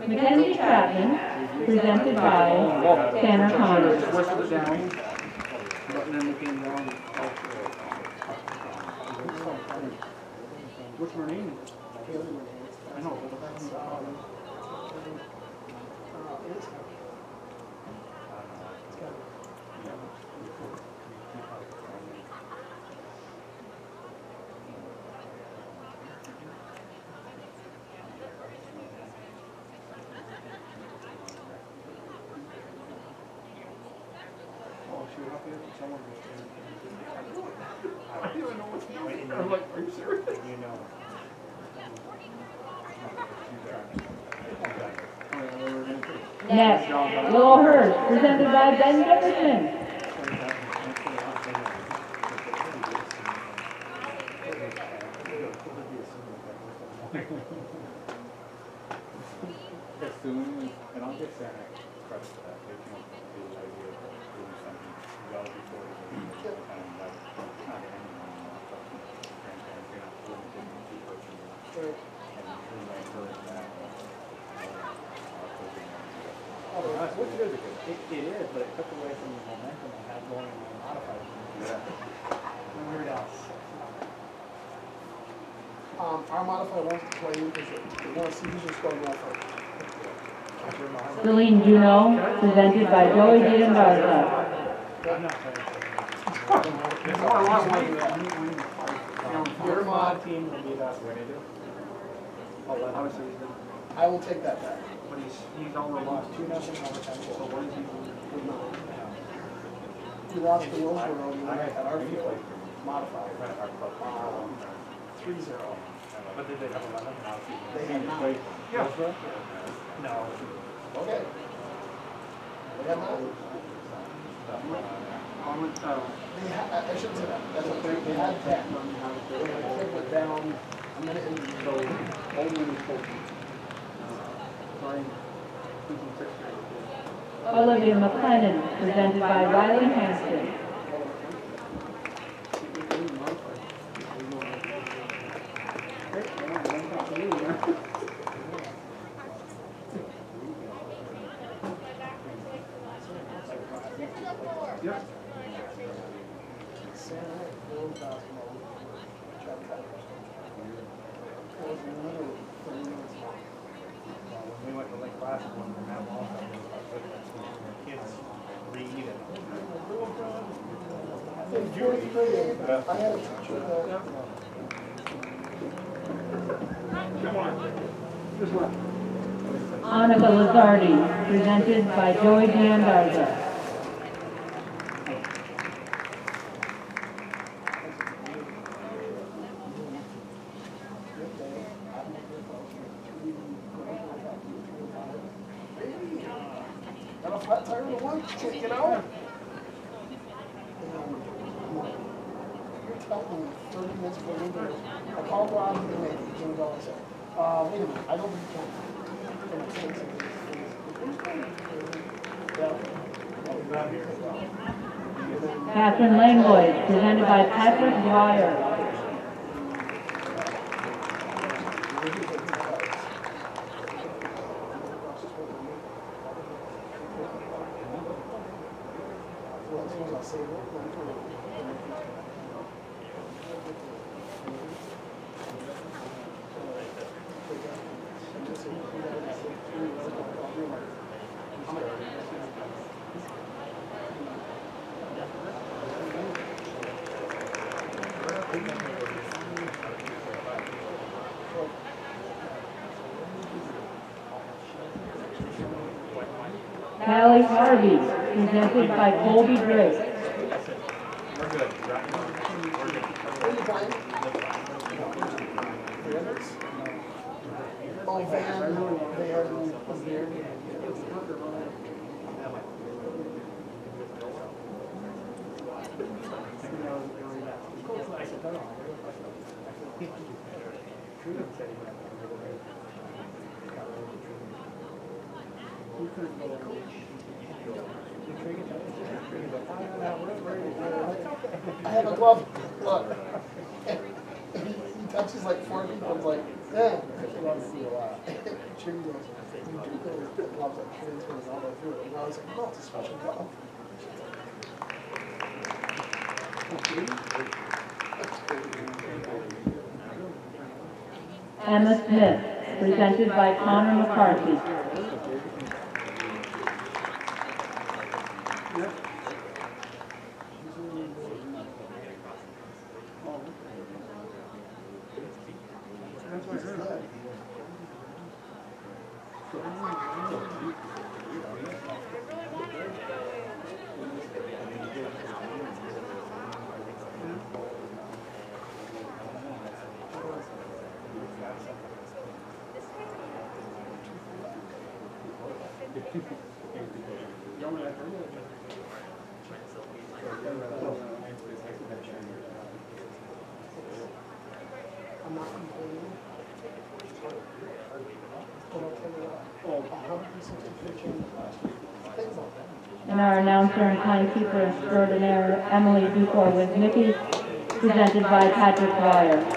Mackenzie Chapman, presented by Tanner Connors. What's her name? I know. I don't even know what's going on. I'm like, are you serious? You know. Next, Willow Hurst, presented by Ben Jefferson. As soon as, and I'll get Santa credit for that, they came up with the idea of doing something well before the time, like, not anyone, grandparents, you're not limited to two person. And we might encourage that. Which is good. It is, but it took away from the momentum I had going in my modified. Where else? Our modifier wants to play because they want to see who's just going off. Celine Juneau, presented by Joey Garza. Your mod team will be that way to do. I will take that back. But he's only lost 2-0 overtime. So what is he doing? We lost the Willsboro at our field. Modified. 3-0. But did they have 11? They had not. Yeah. No. Okay. They had not. I shouldn't say that. That's okay. They had 10. They went down a minute into the show. Olivia Mclennan, presented by Riley Hampton. We went to Lake Placid one from that long time. Kids read and. In fourth grade, I had a teacher that. Come on. Just left. Annika Lazardi, presented by Joey Garza. Got a flat tire in the one, can't get out. You're telling me 30 minutes before the window. I called Rob and they made it. Jimmy Doll said, wait a minute, I don't think you can. Katherine Langlois, presented by Patrick Dwyer. Harvey, presented by Colby Drake. I have a glove. Look. He touches like 4 people. I'm like, yeah. He loves me a lot. Sure he does. You do those gloves that transfers all the way through. And I was like, oh, it's a special glove. Emma Smith, presented by Connor McCarthy. And our announcer and timekeeper extraordinaire, Emily Dufour with Mickey, presented by Patrick Dwyer.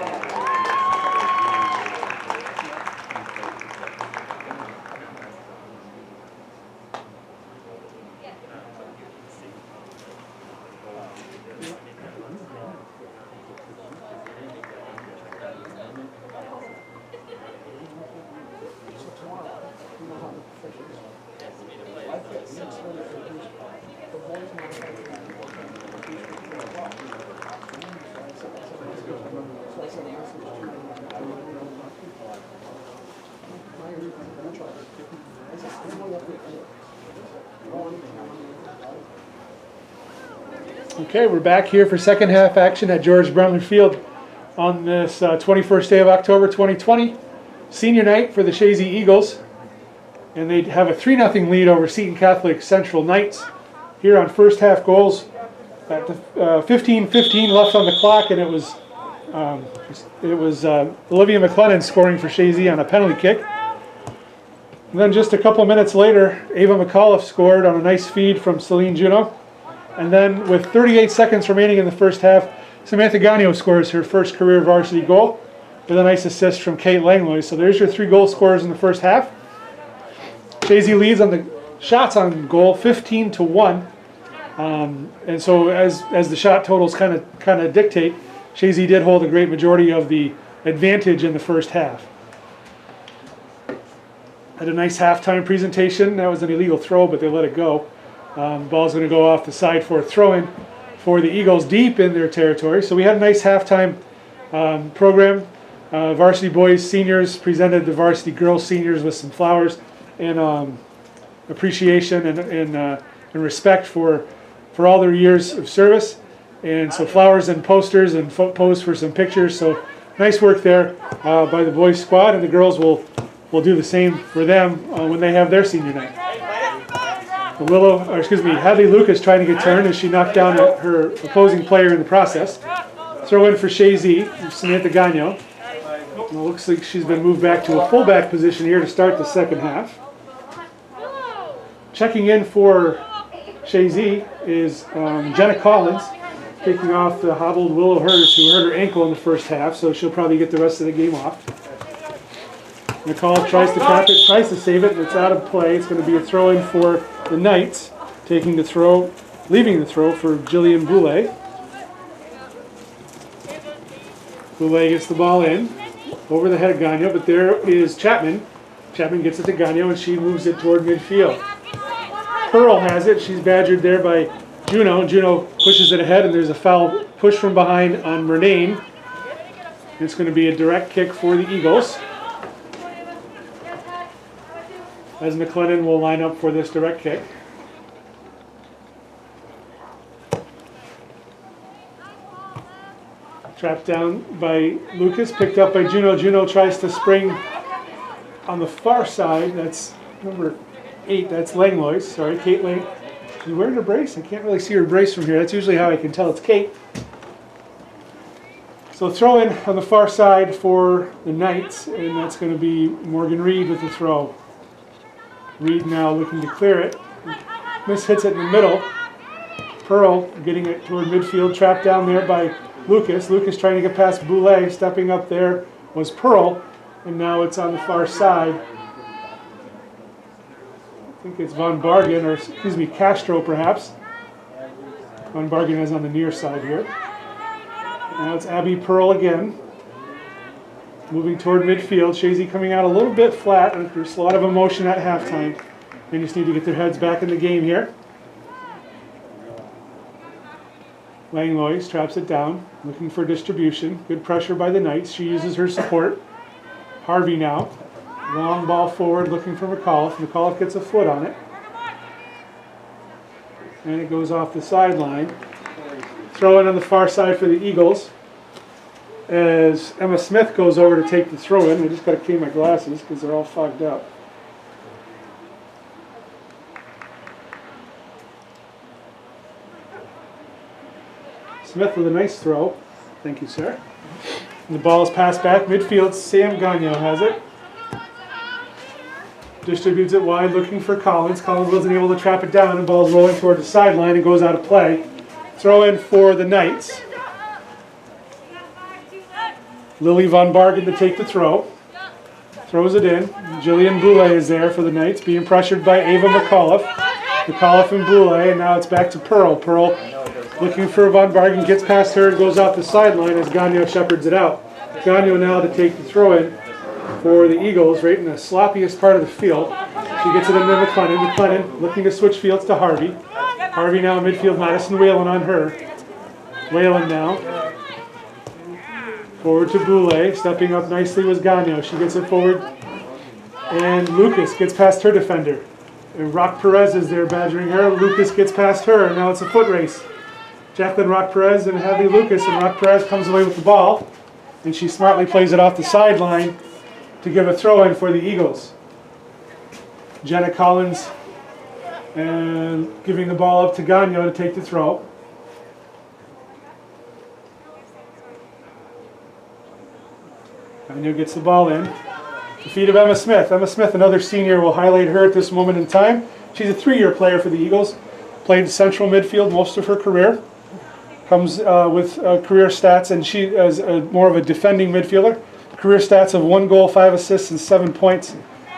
Okay, we're back here for second half action at George Brentler Field on this 21st day of October 2020. Senior night for the Chazy Eagles. And they have a 3-0 lead over Seton Catholic Central Knights. Here on first half goals at the 15:15 left on the clock, and it was Olivia Mclennan scoring for Chazy on a penalty kick. And then just a couple minutes later, Ava McAuliffe scored on a nice feed from Celine Juneau. And then with 38 seconds remaining in the first half, Samantha Gagnon scores her first career varsity goal with a nice assist from Kate Langlois. So there's your 3 goal scorers in the first half. Chazy leads on the shots on goal 15-1. And so as the shot totals kind of dictate, Chazy did hold a great majority of the advantage in the first half. Had a nice halftime presentation. That was an illegal throw, but they let it go. Ball's going to go off the side for a throw-in for the Eagles deep in their territory. So we had a nice halftime program. Varsity boys seniors presented the varsity girls seniors with some flowers and appreciation and respect for all their years of service. And so flowers and posters and pose for some pictures. So nice work there by the boys squad, and the girls will do the same for them when they have their senior night. Hadley Lucas trying to get turned as she knocked down her opposing player in the process. Throw in for Chazy, Samantha Gagnon. It looks like she's been moved back to a fullback position here to start the second half. Checking in for Chazy is Jenna Collins, taking off the hobbled Willow Hurst, who hurt her ankle in the first half, so she'll probably get the rest of the game off. McCall tries to tap it, tries to save it, and it's out of play. It's going to be a throw-in for the Knights. Taking the throw leaving the throw for Jillian Boulay. Boulay gets the ball in, over the head of Gagnon, but there is Chapman. Chapman gets it to Gagnon and she moves it toward midfield. Pearl has it, she's badgered there by Juneau. Juneau pushes it ahead and there's a foul push from behind on Murnane. It's going to be a direct kick for the Eagles, as Mclennan will line up for this direct kick. Trapped down by Lucas, picked up by Juneau. Juneau tries to spring on the far side. That's number 8. That's Langlois. Sorry, Kate Lang. She's wearing her brace. I can't really see her brace from here. That's usually how I can tell it's Kate. So throw in on the far side for the Knights, and that's going to be Morgan Reed with the throw. Reed now looking to clear it. Miss hits it in the middle. Pearl getting it toward midfield, trapped down there by Lucas. Lucas trying to get past Boulay. Stepping up there was Pearl, and now it's on the far side. I think it's Von Bargen, or excuse me, Castro perhaps. Von Bargen is on the near side here. Now it's Abby Pearl again, moving toward midfield. Chazy coming out a little bit flat. There's a lot of emotion at halftime. They just need to get their heads back in the game here. Langlois traps it down, looking for distribution. Good pressure by the Knights. She uses her support. Harvey now. Long ball forward, looking for McAuliffe. McAuliffe gets a foot on it. And it goes off the sideline. Throw in on the far side for the Eagles as Emma Smith goes over to take the throw in. I just got to clean my glasses because they're all fogged up. Smith with a nice throw. Thank you, sir. And the ball is passed back midfield. Sam Gagnon has it. Distributes it wide, looking for Collins. Collins wasn't able to trap it down, and ball's rolling toward the sideline and goes out of play. Throw in for the Knights. Lily Von Bargen to take the throw. Throws it in. Jillian Boulay is there for the Knights, being pressured by Ava McAuliffe. McAuliffe and Boulay, and now it's back to Pearl. Pearl looking for Von Bargen, gets past her, goes off the sideline as Gagnon shepherds it out. Gagnon now to take the throw in for the Eagles, right in the sloppiest part of the field. She gets it into McLennan. McLennan looking to switch fields to Harvey. Harvey now in midfield, Madison Whalen on her. Whalen now. Forward to Boulay. Stepping up nicely was Gagnon. She gets it forward. And Lucas gets past her defender. And Rock Perez is there badgering her. Lucas gets past her, and now it's a foot race. Jacqueline Rock Perez and Hadley Lucas, and Rock Perez comes away with the ball. And she smartly plays it off the sideline to give a throw in for the Eagles. Jenna Collins and giving the ball up to Gagnon to take the throw. Gagnon gets the ball in. The feet of Emma Smith. Emma Smith, another senior, will highlight her at this moment in time. She's a 3-year player for the Eagles. Played central midfield most of her career. Comes with career stats, and she is more of a defending midfielder. Career stats of 1 goal, 5 assists, and 7 points.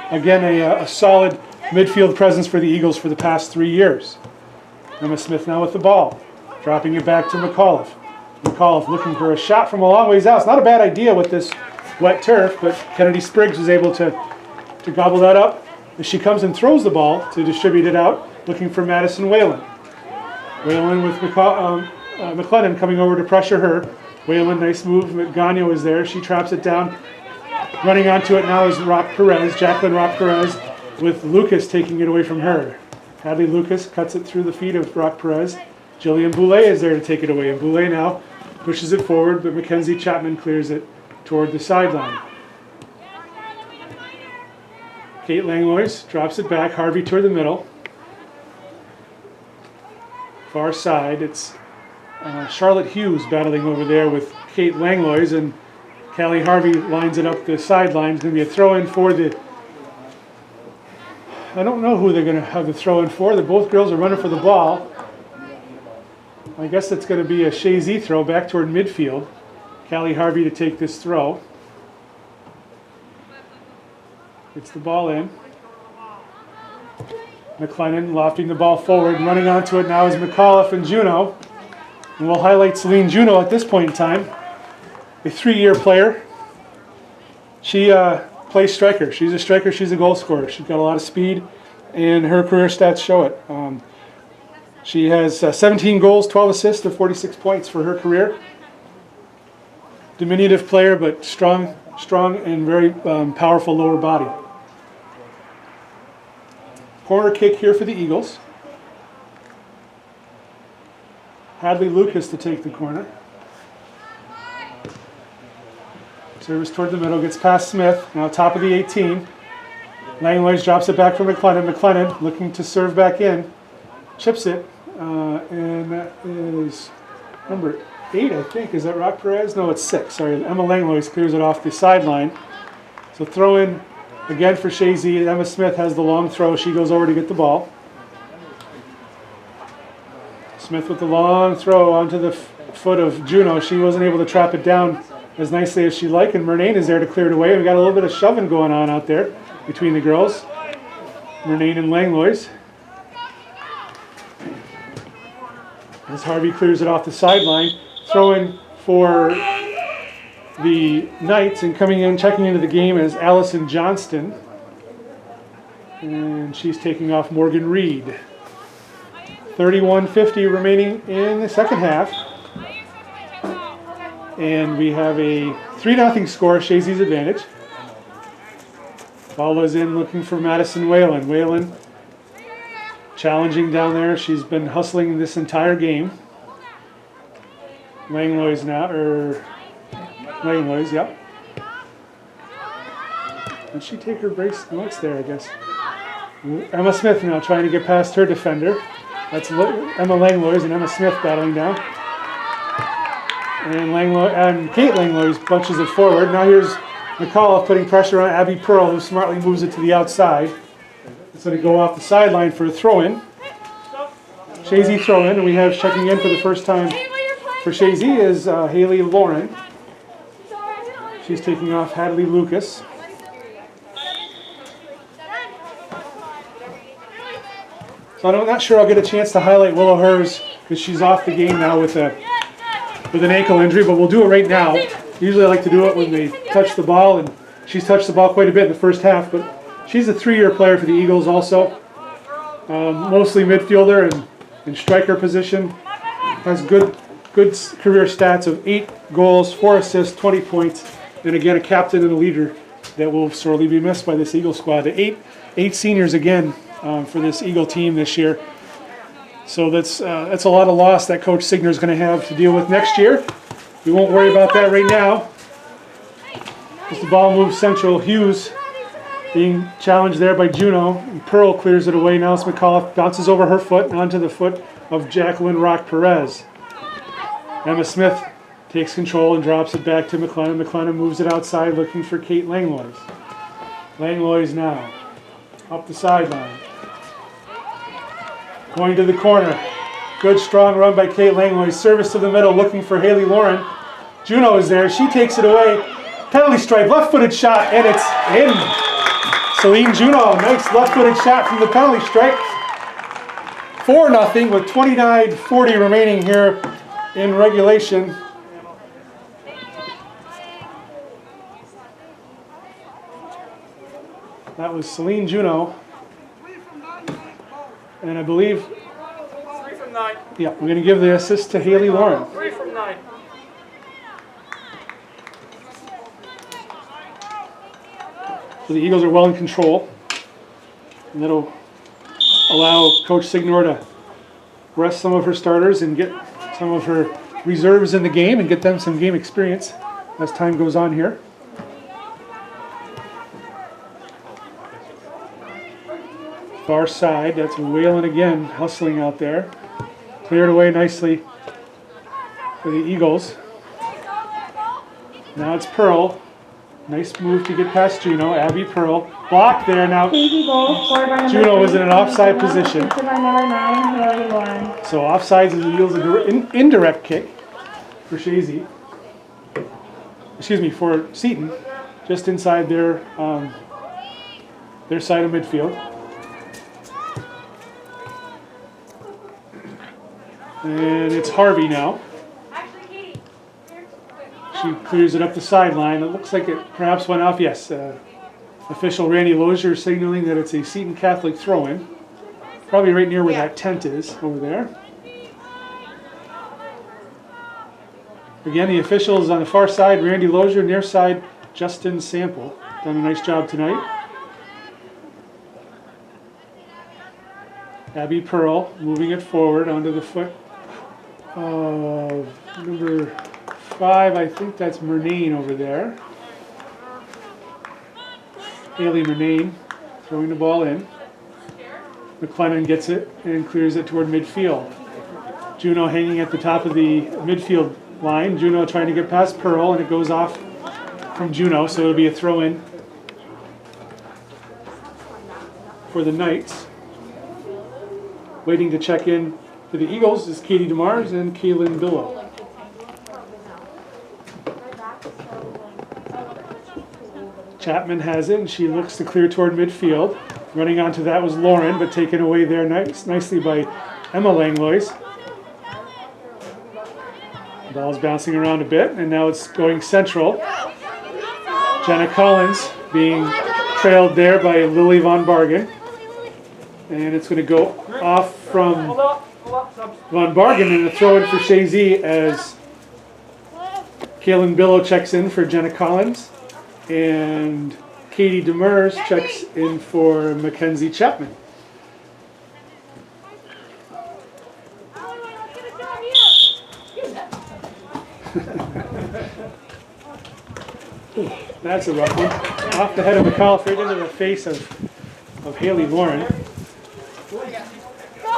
Again, a solid midfield presence for the Eagles for the past 3 years. Emma Smith now with the ball. Dropping it back to McAuliffe. McAuliffe looking for a shot from a long ways out. It's not a bad idea with this wet turf, but Kennedy Spriggs was able to gobble that up. As she comes and throws the ball to distribute it out, looking for Madison Whalen. Whalen with McLennan coming over to pressure her. Whalen, nice move. Gagnon is there. She traps it down. Running onto it now is Rock Perez, Jacqueline Rock Perez, with Lucas taking it away from her. Hadley Lucas cuts it through the feet of Rock Perez. Jillian Boulay is there to take it away, and Boulay now pushes it forward, but Mackenzie Chapman clears it toward the sideline. Kate Langlois drops it back. Harvey toward the middle. Far side, it's Charlotte Hughes battling over there with Kate Langlois, and Callie Harvey lines it up the sideline. It's going to be a throw-in for the... I don't know who they're going to have the throw-in for. Both girls are running for the ball. I guess it's going to be a Chazy throw back toward midfield. Callie Harvey to take this throw. Gets the ball in. Mclennan lofting the ball forward. Running onto it now is McAuliffe and Juneau. And we'll highlight Celine Juneau at this point in time. A 3-year player. She plays striker. She's a striker. She's a goal scorer. She's got a lot of speed, and her career stats show it. She has 17 goals, 12 assists, to 46 points for her career. Diminutive player, but strong and very powerful lower body. Corner kick here for the Eagles. Hadley Lucas to take the corner. Service toward the middle, gets past Smith, now top of the 18. Langlois drops it back for McLennan. McLennan looking to serve back in. Chips it, and that is number 8, I think. Is that Rock Perez? No, it's 6. Sorry, Emma Langlois clears it off the sideline. So throw in again for Chazy. Emma Smith has the long throw. She goes over to get the ball. Smith with the long throw onto the foot of Juneau. She wasn't able to trap it down as nicely as she'd like, and Murnane is there to clear it away. We got a little bit of shoving going on out there between the girls. Murnane and Langlois. As Harvey clears it off the sideline. Throw in for the Knights, and coming in, checking into the game is Allison Johnston. And she's taking off Morgan Reed. 31:50 remaining in the second half. And we have a 3-0 score, Chazy's advantage. Ball is in looking for Madison Whalen. Whalen challenging down there. She's been hustling this entire game. Langlois now, Langlois, yep. Did she take her brace? No, it's there, I guess. Emma Smith now trying to get past her defender. That's Emma Langlois and Emma Smith battling down. And Kate Langlois bunches it forward. Now here's McAuliffe putting pressure on Abby Pearl, who smartly moves it to the outside. It's going to go off the sideline for a throw-in. Chazy throw-in, and we have checking in for the first time for Chazy is Haley Lauren. She's taking off Hadley Lucas. So I'm not sure I'll get a chance to highlight Willow Hers because she's off the game now with an ankle injury, but we'll do it right now. Usually I like to do it when they touch the ball, and she's touched the ball quite a bit in the first half, but she's a 3-year player for the Eagles also. Mostly midfielder and striker position. Has good career stats of 8 goals, 4 assists, 20 points, and again a captain and a leader that will sorely be missed by this Eagle squad. The 8 seniors again for this Eagle team this year. So that's a lot of loss that Coach Signer is going to have to deal with next year. We won't worry about that right now. As the ball moves central, Hughes being challenged there by Juneau. And Pearl clears it away. Now it's McAuliffe, bounces over her foot and onto the foot of Jacqueline Rock Perez. Emma Smith takes control and drops it back to McLennan. McLennan moves it outside looking for Kate Langlois. Langlois now up the sideline. Going to the corner. Good strong run by Kate Langlois. Service to the middle looking for Haley Lauren. Juneau is there. She takes it away. Penalty stripe, left-footed shot, and it's in. Celine Juneau, nice left-footed shot from the penalty stripe. 4-0 with 29:40 remaining here in regulation. That was Celine Juneau. And I believe 3 from 9. yeah, we're going to give the assist to Haley Lauren. 3 from 9. So the Eagles are well in control. And that'll allow Coach Signer to rest some of her starters and get some of her reserves in the game and get them some game experience as time goes on here. Far side, that's Whalen again, hustling out there. Cleared away nicely for the Eagles. Now it's Pearl. Nice move to get past Juneau. Abby Pearl. Blocked there now. Juneau was in an offside position. So offsides yields an indirect kick for Chazy. Excuse me, for Seton. Just inside their side of midfield. And it's Harvey now. She clears it up the sideline. It looks like it perhaps went off. Yes, official Randy Lozier signaling that it's a Seton Catholic throw-in. Probably right near where that tent is over there. Again, the officials on the far side, Randy Lozier, near side, Justin Sample. Done a nice job tonight. Abby Pearl moving it forward onto the foot of number 5. I think that's Murnane over there. Haley Murnane throwing the ball in. Mclennan gets it and clears it toward midfield. Juneau hanging at the top of the midfield line. Juneau trying to get past Pearl, and it goes off from Juneau, so it'll be a throw-in for the Knights. Waiting to check in for the Eagles is Katie DeMars and Kaylin Billow. Chapman has it, and she looks to clear toward midfield. Running onto that was Lauren, but taken away there nicely by Emma Langlois. Ball's bouncing around a bit, and now it's going central. Jenna Collins being trailed there by Lily Von Bargen. And it's going to go off from Von Bargen and a throw in for Chazy as Kaylin Billow checks in for Jenna Collins. And Katie Demers checks in for Mackenzie Chapman. That's a rough one. Off the head of McAuliffe, right into the face of Haley Lauren.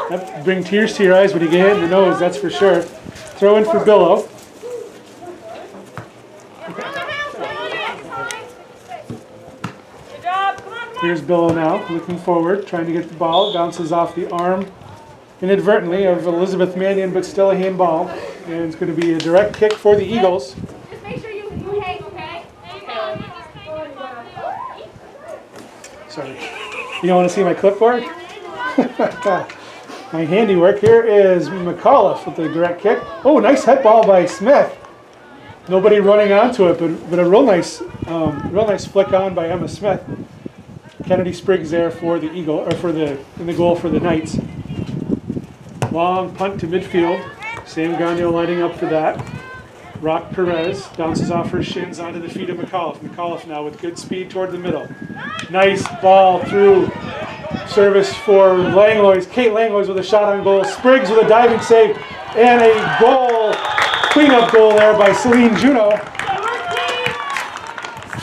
That bring tears to your eyes when you get hit in the nose, that's for sure. Throw in for Billow. Here's Billow now, looking forward, trying to get the ball. Bounces off the arm inadvertently of Elizabeth Mannion, but still a handball. And it's going to be a direct kick for the Eagles. Just make sure you hang, okay? Sorry. You don't want to see my clipboard? My handiwork here is McAuliffe with the direct kick. Oh, nice head ball by Smith. Nobody running onto it, but a real nice flick on by Emma Smith. Kennedy Spriggs there for the Eagle, or in the goal for the Knights. Long punt to midfield. Sam Gagnon lining up for that. Rock Perez bounces off her shins onto the feet of McAuliffe. McAuliffe now with good speed toward the middle. Nice ball through. Service for Langlois. Kate Langlois with a shot on goal. Spriggs with a diving save. And a goal. Cleanup goal there by Celine Juneau.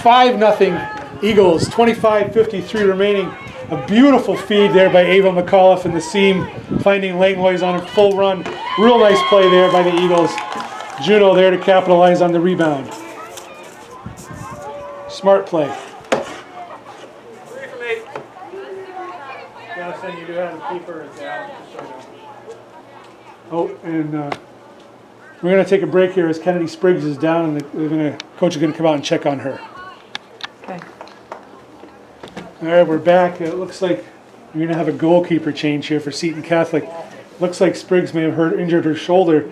5-0 Eagles. 25:53 remaining. A beautiful feed there by Ava McAuliffe in the seam, finding Langlois on a full run. Real nice play there by the Eagles. Juneau there to capitalize on the rebound. Smart play. You do have a keeper down. Oh, and we're going to take a break here as Kennedy Spriggs is down, and coach is going to come out and check on her. Okay. All right, we're back. It looks like we're going to have a goalkeeper change here for Seton Catholic. Looks like Spriggs may have injured her shoulder,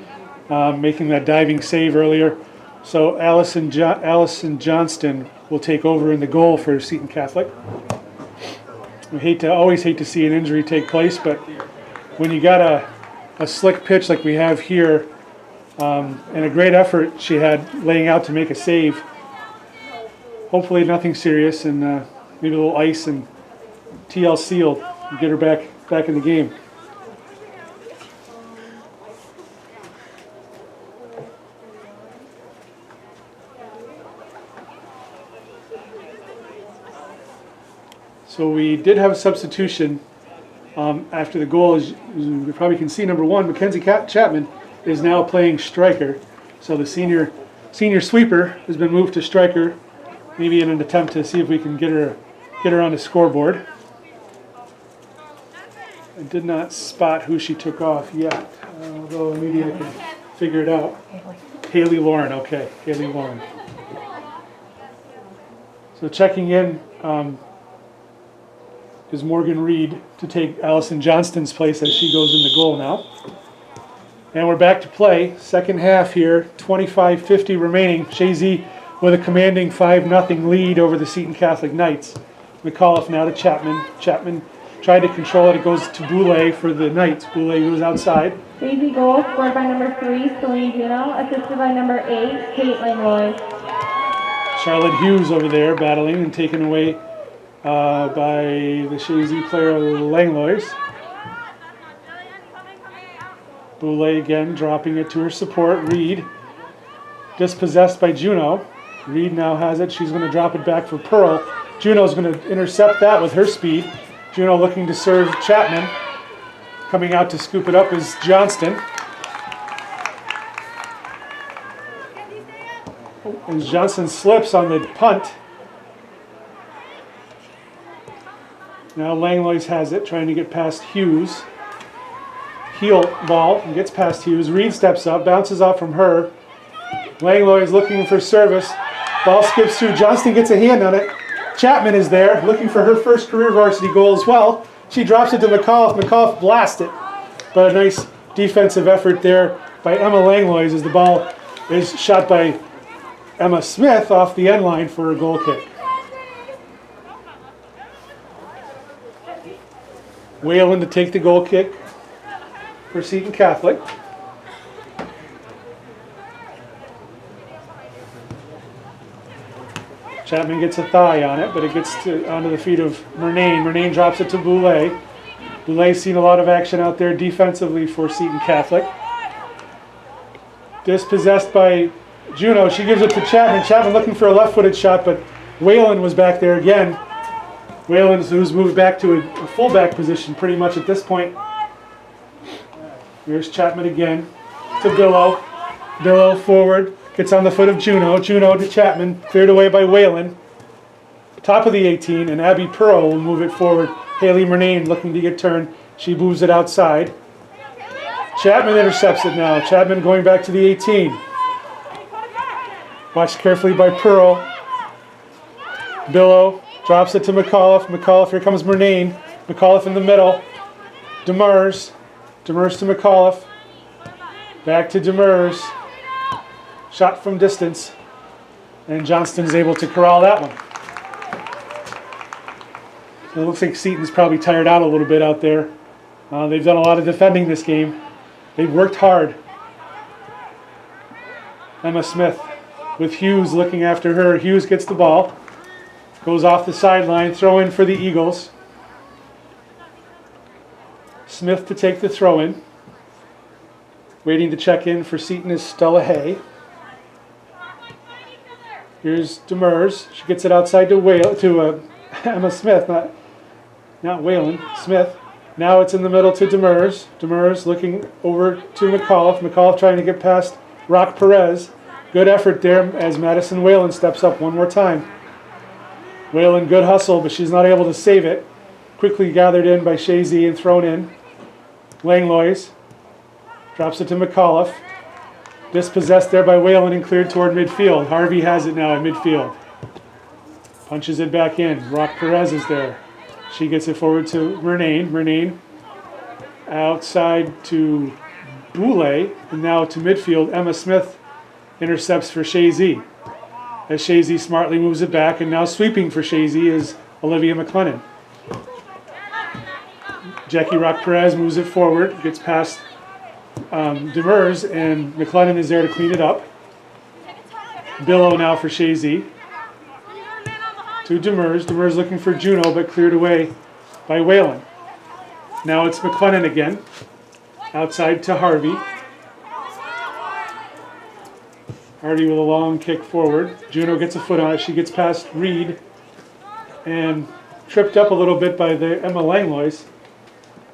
making that diving save earlier. So Allison Johnston will take over in the goal for Seton Catholic. We always hate to see an injury take place, but when you got a slick pitch like we have here, and a great effort she had laying out to make a save, hopefully nothing serious, and maybe a little ice and TLC will get her back in the game. So we did have a substitution after the goal. As you probably can see, number 1, Mackenzie Chapman is now playing striker. So the senior sweeper has been moved to striker, maybe in an attempt to see if we can get her on the scoreboard. I did not spot who she took off yet, although maybe I can figure it out. Haley Lauren, okay, Haley Lauren. So checking in is Morgan Reed to take Allison Johnston's place as she goes in the goal now. And we're back to play. Second half here, 25:50 remaining. Chazy with a commanding 5-0 lead over the Seton Catholic Knights. McAuliffe now to Chapman. Chapman tried to control it. It goes to Boulay for the Knights. Boulay goes outside. Chazy goal scored by number 3, Celine Juneau, assisted by number 8, Kate Langlois. Charlotte Hughes over there battling and taken away by the Chazy player Langlois. Boulay again dropping it to her support. Reed dispossessed by Juneau. Reed now has it. She's going to drop it back for Pearl. Juneau's going to intercept that with her speed. Juneau looking to serve Chapman. Coming out to scoop it up is Johnston. And Johnston slips on the punt. Now Langlois has it, trying to get past Hughes. Heel ball and gets past Hughes. Reed steps up, bounces off from her. Langlois looking for service. Ball skips through. Johnston gets a hand on it. Chapman is there, looking for her first career varsity goal as well. She drops it to McAuliffe. McAuliffe blasts it. But a nice defensive effort there by Emma Langlois as the ball is shot by Emma Smith off the end line for a goal kick. Whalen to take the goal kick for Seton Catholic. Chapman gets a thigh on it, but it gets onto the feet of Murnane. Murnane drops it to Boulay. Boulay's seen a lot of action out there defensively for Seton Catholic. Dispossessed by Juneau. She gives it to Chapman. Chapman looking for a left-footed shot, but Whalen was back there again. Whalen, who's moved back to a fullback position pretty much at this point. Here's Chapman again to Billow. Billow forward. Gets on the foot of Juneau. Juneau to Chapman. Cleared away by Whalen. Top of the 18, and Abby Pearl will move it forward. Haley Murnane looking to get turned. She moves it outside. Chapman intercepts it now. Chapman going back to the 18. Watched carefully by Pearl. Billow drops it to McAuliffe. McAuliffe, here comes Murnane. McAuliffe in the middle. Demers. Demers to McAuliffe. Back to Demers. Shot from distance. And Johnston's able to corral that one. So it looks like Seton's probably tired out a little bit out there. They've done a lot of defending this game. They've worked hard. Emma Smith with Hughes looking after her. Hughes gets the ball. Goes off the sideline. Throw in for the Eagles. Smith to take the throw in. Waiting to check in for Seton is Stella Hay. Here's Demers. She gets it outside to Emma Smith, not Whalen. Smith. Now it's in the middle to Demers. Demers looking over to McAuliffe. McAuliffe trying to get past Rock Perez. Good effort there as Madison Whalen steps up one more time. Whalen, good hustle, but she's not able to save it. Quickly gathered in by Chazy and thrown in. Langlois drops it to McAuliffe. Dispossessed there by Whalen and cleared toward midfield. Harvey has it now at midfield. Punches it back in. Rock Perez is there. She gets it forward to Murnane. Murnane outside to Boulay. And now to midfield. Emma Smith intercepts for Chazy. As Chazy smartly moves it back. And now sweeping for Chazy is Olivia Mclennan. Jackie Rock Perez moves it forward. Gets past Demers, and McLennan is there to clean it up. Billow now for Chazy. To Demers. Demers looking for Juneau, but cleared away by Whalen. Now it's McLennan again. Outside to Harvey. Harvey with a long kick forward. Juneau gets a foot on it. She gets past Reed and tripped up a little bit by the Emma Langlois.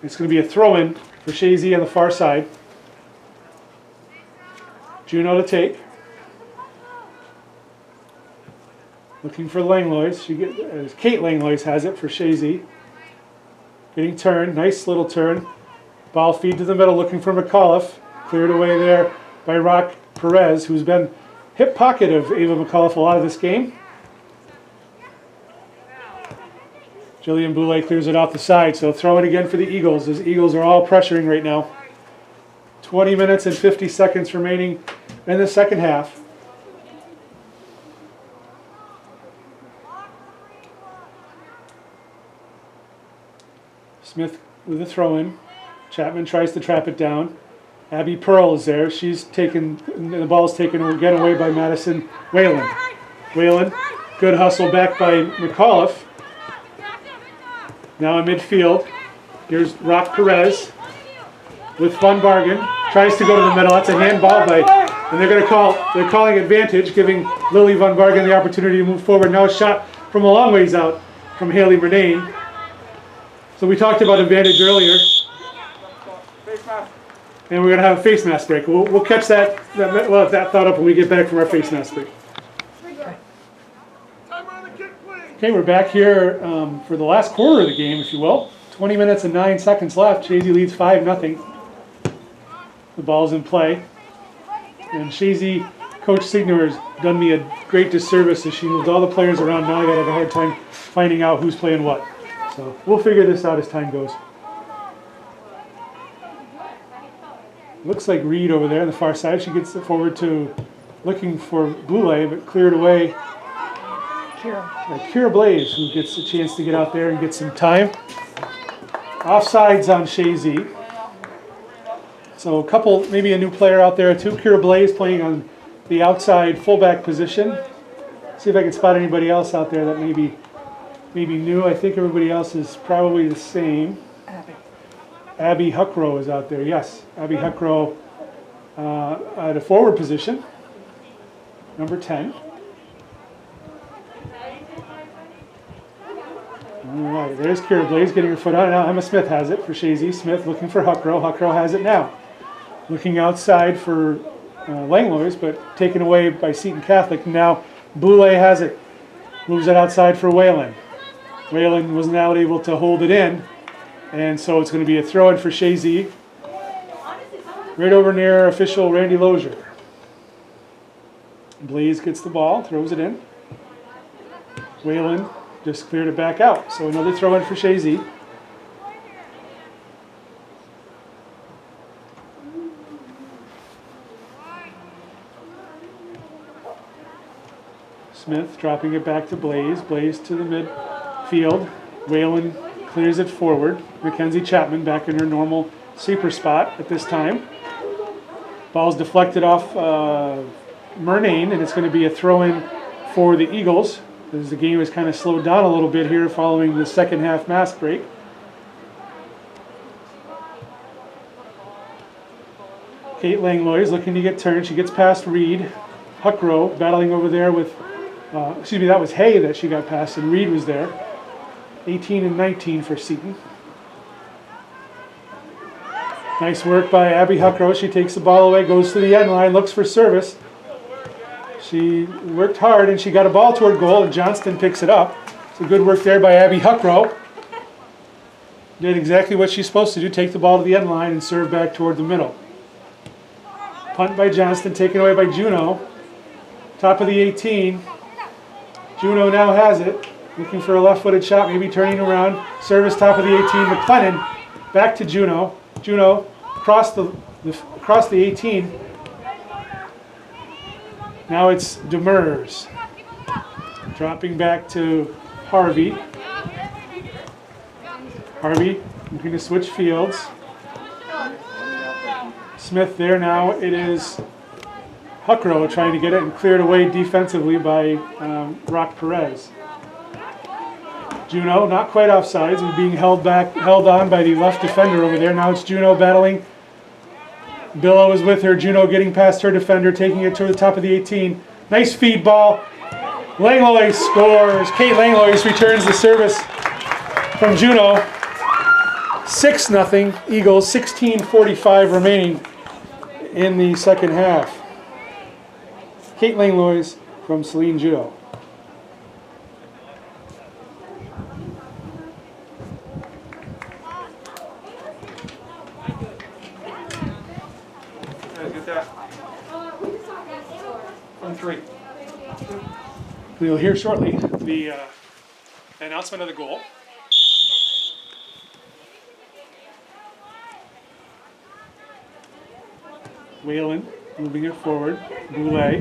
It's going to be a throw-in for Chazy on the far side. Juneau to take. Looking for Langlois. Kate Langlois has it for Chazy. Getting turned. Nice little turn. Ball feed to the middle looking for McAuliffe. Cleared away there by Rock Perez, who's been hip pocket of Ava McAuliffe a lot of this game. Jillian Boulay clears it off the side, so throw it again for the Eagles, as Eagles are all pressuring right now. 20 minutes and 50 seconds remaining in the second half. Smith with a throw-in. Chapman tries to trap it down. Abby Pearl is there. She's taken, the ball's taken again away by Madison Whalen. Whalen, good hustle back by McAuliffe. Now in midfield, here's Rock Perez with Von Bargen. Tries to go to the middle. That's a handball by, and they're calling advantage, giving Lily Von Bargen the opportunity to move forward. Now a shot from a long ways out from Haley Murnane. So we talked about advantage earlier. And we're going to have a face mask break. We'll catch that thought up when we get back from our face mask break. Okay, we're back here for the last quarter of the game, if you will. 20 minutes and 9 seconds left. Chazy leads 5-0. The ball's in play. And Chazy, Coach Signer, has done me a great disservice as she moved all the players around. Now I got to have a hard time finding out who's playing what. So we'll figure this out as time goes. Looks like Reed over there on the far side. She gets it forward to looking for Boulay, but cleared away. Kira Blaze, who gets a chance to get out there and get some time. Offsides on Chazy. So a couple, maybe a new player out there too. Kira Blaze playing on the outside fullback position. See if I can spot anybody else out there that maybe new. I think everybody else is probably the same. Abby Huckrow is out there. Yes, Abby Huckrow at a forward position, number 10. All right, there's Kira Blaze getting her foot on. Now Emma Smith has it for Chazy. Smith looking for Huckrow. Huckrow has it now. Looking outside for Langlois, but taken away by Seton Catholic. Now Boulay has it. Moves it outside for Whalen. Whalen was not able to hold it in. And so it's going to be a throw-in for Chazy. Right over near official Randy Lozier. Blaze gets the ball, throws it in. Whalen just cleared it back out. So another throw-in for Chazy. Smith dropping it back to Blaze. Blaze to the midfield. Whalen clears it forward. Mackenzie Chapman back in her normal sweeper spot at this time. Ball's deflected off Murnane, and it's going to be a throw-in for the Eagles, as the game has kind of slowed down a little bit here following the second half mask break. Kate Langlois is looking to get turned. She gets past Reed. Huckrow battling over there with, that was Hay that she got past, and Reed was there. 18 and 19 for Seton. Nice work by Abby Huckrow. She takes the ball away, goes to the end line, looks for service. She worked hard and she got a ball toward goal, and Johnston picks it up. So good work there by Abby Huckrow. Did exactly what she's supposed to do, take the ball to the end line and serve back toward the middle. Punt by Johnston, taken away by Juneau. Top of the 18. Juneau now has it. Looking for a left-footed shot, maybe turning around. Service top of the 18. McLennan back to Juneau. Juneau across the 18. Now it's Demers. Dropping back to Harvey. Harvey looking to switch fields. Smith there now. It is Huckrow trying to get it and cleared away defensively by Rock Perez. Juneau, not quite offsides, was being held on by the left defender over there. Now it's Juneau battling. Billow is with her. Juneau getting past her defender, taking it to the top of the 18. Nice feed ball. Langlois scores. Kate Langlois returns the service from Juneau. 6-0 Eagles, 16:45 remaining in the second half. Kate Langlois from Celine Juneau. We'll hear shortly the announcement of the goal. Whalen moving it forward. Boulay.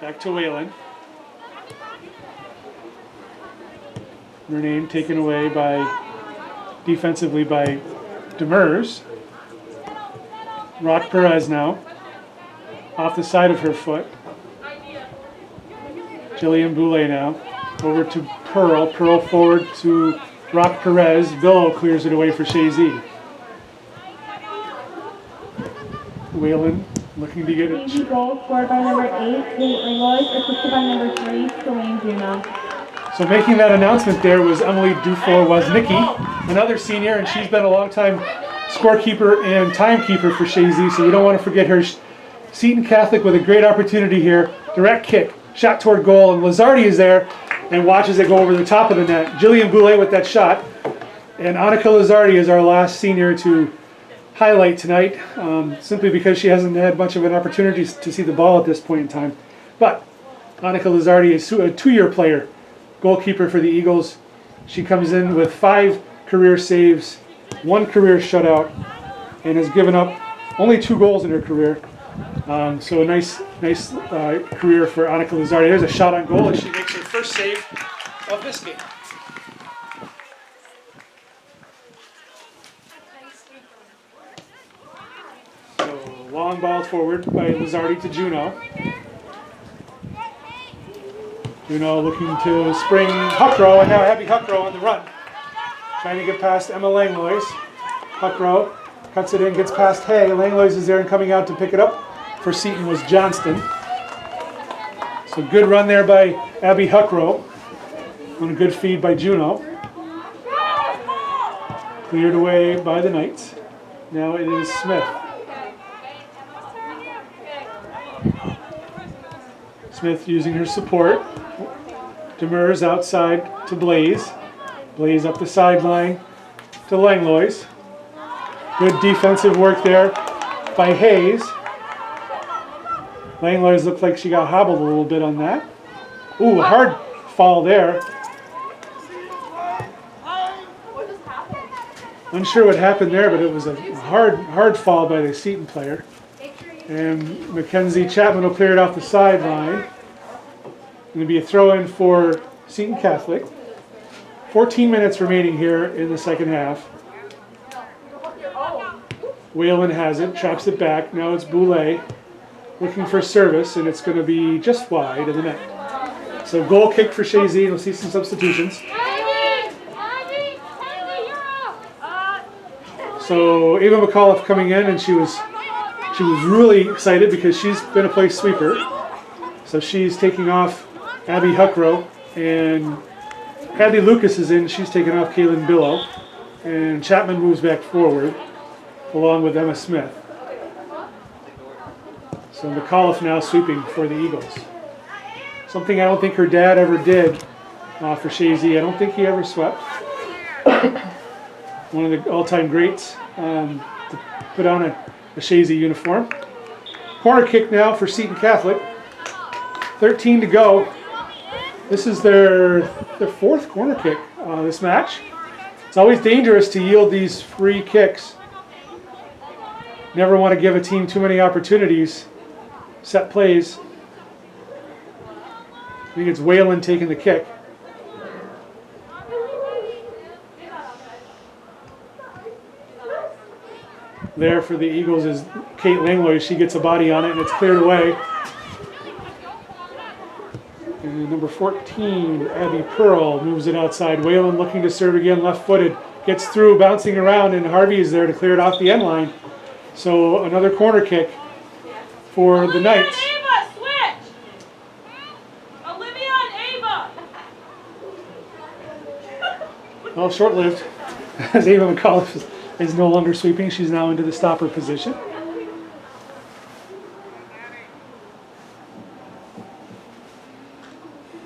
Back to Whalen. Murnane taken away defensively by Demers. Rock Perez now. Off the side of her foot. Jillian Boulay now. Over to Pearl. Pearl forward to Rock Perez. Billow clears it away for Chazy. Whalen looking to get it. Easy goal scored by number 8, Langlois, assisted by number 3, Celine Juneau. So making that announcement there was Emily Dufour-Woznicki, another senior, and she's been a long time scorekeeper and timekeeper for Chazy, so we don't want to forget her. Seton Catholic with a great opportunity here. Direct kick, shot toward goal, and Lazardi is there and watches it go over the top of the net. Jillian Boulay with that shot, and Annika Lazardi is our last senior to highlight tonight, simply because she hasn't had much of an opportunity to see the ball at this point in time. But Annika Lazardi is a 2-year player, goalkeeper for the Eagles. She comes in with 5 career saves, 1 career shutout, and has given up only 2 goals in her career. So a nice career for Annika Lazardi. There's a shot on goal as she makes her first save of this game. So long ball forward by Lazardi to Juneau. Juneau looking to spring Huckrow, and now Abby Huckrow on the run. Trying to get past Emma Langlois. Huckrow cuts it in, gets past Hay. Langlois is there and coming out to pick it up. For Seton was Johnston. So good run there by Abby Huckrow. On a good feed by Juneau. Cleared away by the Knights. Now it is Smith. Smith using her support. Demers outside to Blaze. Blaze up the sideline to Langlois. Good defensive work there by Hayes. Langlois looked like she got hobbled a little bit on that. Ooh, a hard fall there. Unsure what happened there, but it was a hard fall by the Seton player. And Mackenzie Chapman will clear it off the sideline. Going to be a throw-in for Seton Catholic. 14 minutes remaining here in the second half. Whalen has it, traps it back. Now it's Boulay looking for service, and it's going to be just wide of the net. So goal kick for Chazy, and we'll see some substitutions. So Ava McAuliffe coming in, and she was really excited because she's been a place sweeper. So she's taking off Abby Huckrow, and Abby Lucas is in. She's taking off Kaylin Billow, and Chapman moves back forward along with Emma Smith. So McAuliffe now sweeping for the Eagles. Something I don't think her dad ever did for Chazy. I don't think he ever swept. One of the all-time greats to put on a Chazy uniform. Corner kick now for Seton Catholic. 13 to go. This is their 4th corner kick this match. It's always dangerous to yield these free kicks. Never want to give a team too many opportunities. Set plays. I think it's Whalen taking the kick. There for the Eagles is Kate Langlois. She gets a body on it and it's cleared away. And number 14, Abby Pearl, moves it outside. Whalen looking to serve again, left-footed. Gets through, bouncing around, and Harvey is there to clear it off the end line. So another corner kick for the Knights. Ava, switch! Olivia and Ava! Well, short-lived, as Ava McAuliffe is no longer sweeping. She's now into the stopper position.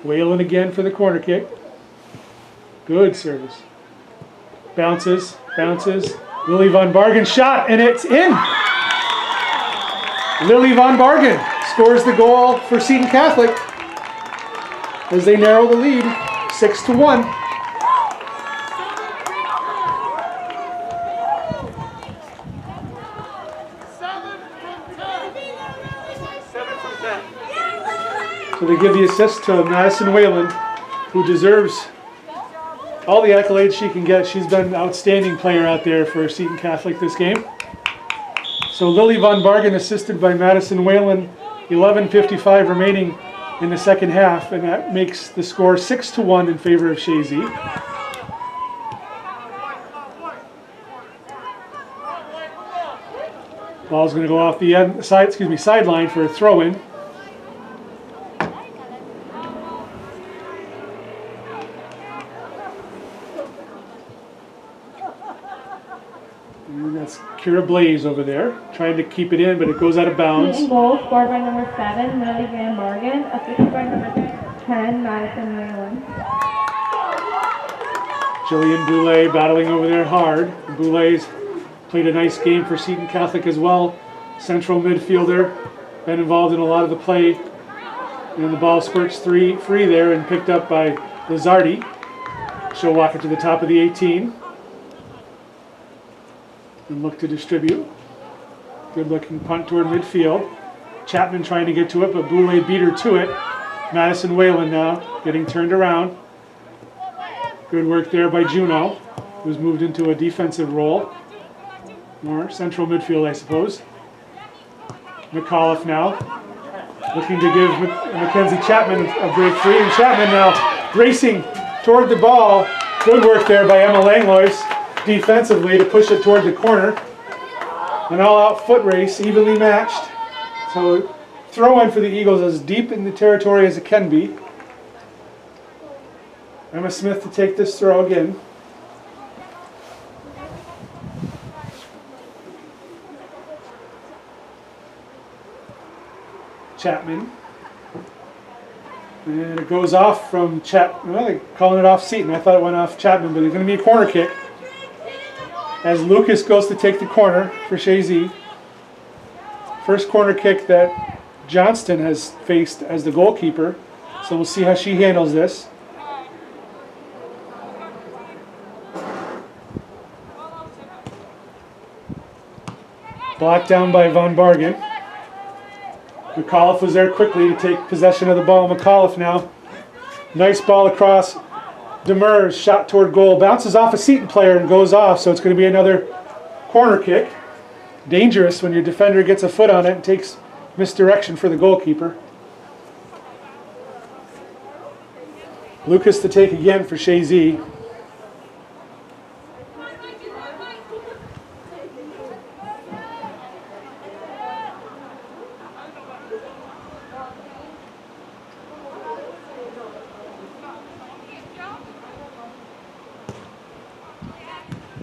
Whalen again for the corner kick. Good service. Bounces. Lily Von Bargen shot, and it's in! Lily Von Bargen scores the goal for Seton Catholic as they narrow the lead, 6-1. So they give the assist to Madison Whalen, who deserves all the accolades she can get. She's been an outstanding player out there for Seton Catholic this game. So Lily Von Bargen assisted by Madison Whalen, 11:55 remaining in the second half, and that makes the score 6-1 in favor of Chazy. Ball's going to go off the end sideline for a throw-in. And that's Kira Blaze over there, trying to keep it in, but it goes out of bounds. Leading goal scored by number 7, Lily Van Bargen, assisted by number 10, Madison Whalen. Jillian Boulay battling over there hard. Boulay's played a nice game for Seton Catholic as well. Central midfielder, been involved in a lot of the play. And the ball squirts free there and picked up by Lazardi. She'll walk it to the top of the 18. And look to distribute. Good looking punt toward midfield. Chapman trying to get to it, but Boulay beat her to it. Madison Whalen now getting turned around. Good work there by Juneau, who's moved into a defensive role. More central midfield, I suppose. McAuliffe now looking to give Mackenzie Chapman a break free, and Chapman now racing toward the ball. Good work there by Emma Langlois defensively to push it toward the corner. An all-out foot race, evenly matched. So throw-in for the Eagles as deep in the territory as it can be. Emma Smith to take this throw again. Chapman. And it goes off from Chapman. Well, they're calling it off Seton. I thought it went off Chapman, but it's going to be a corner kick. As Lucas goes to take the corner for Chazy. First corner kick that Johnston has faced as the goalkeeper. So we'll see how she handles this. Blocked down by Von Bargen. McAuliffe was there quickly to take possession of the ball. McAuliffe now. Nice ball across. Demers shot toward goal. Bounces off a Seton player and goes off. So it's going to be another corner kick. Dangerous when your defender gets a foot on it and takes misdirection for the goalkeeper. Lucas to take again for Chazy.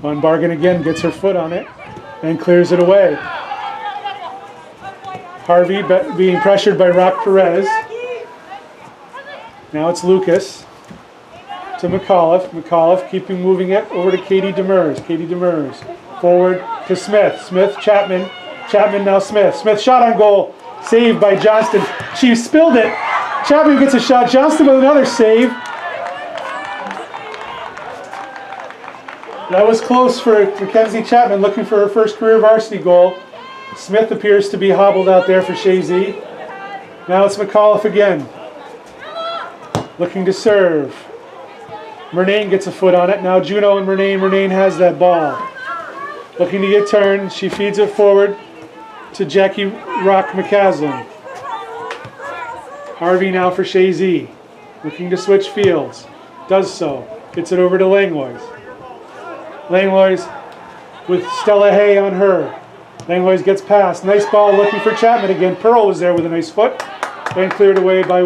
Von Bargen again gets her foot on it and clears it away. Harvey being pressured by Rock Perez. Now it's Lucas to McAuliffe. McAuliffe keeping moving it over to Katie Demers. Katie Demers forward to Smith. Smith, Chapman. Chapman now Smith. Smith shot on goal. Saved by Johnston. She spilled it. Chapman gets a shot. Johnston with another save. That was close for Mackenzie Chapman, looking for her first career varsity goal. Smith appears to be hobbled out there for Chazy. Now it's McAuliffe again. Looking to serve. Murnane gets a foot on it. Now Juneau and Murnane. Murnane has that ball. Looking to get turned. She feeds it forward to Jackie Rock McCaslin. Harvey now for Chazy. Looking to switch fields. Does so. Gets it over to Langlois. Langlois with Stella Hay on her. Langlois gets past. Nice ball looking for Chapman again. Pearl was there with a nice foot and cleared away by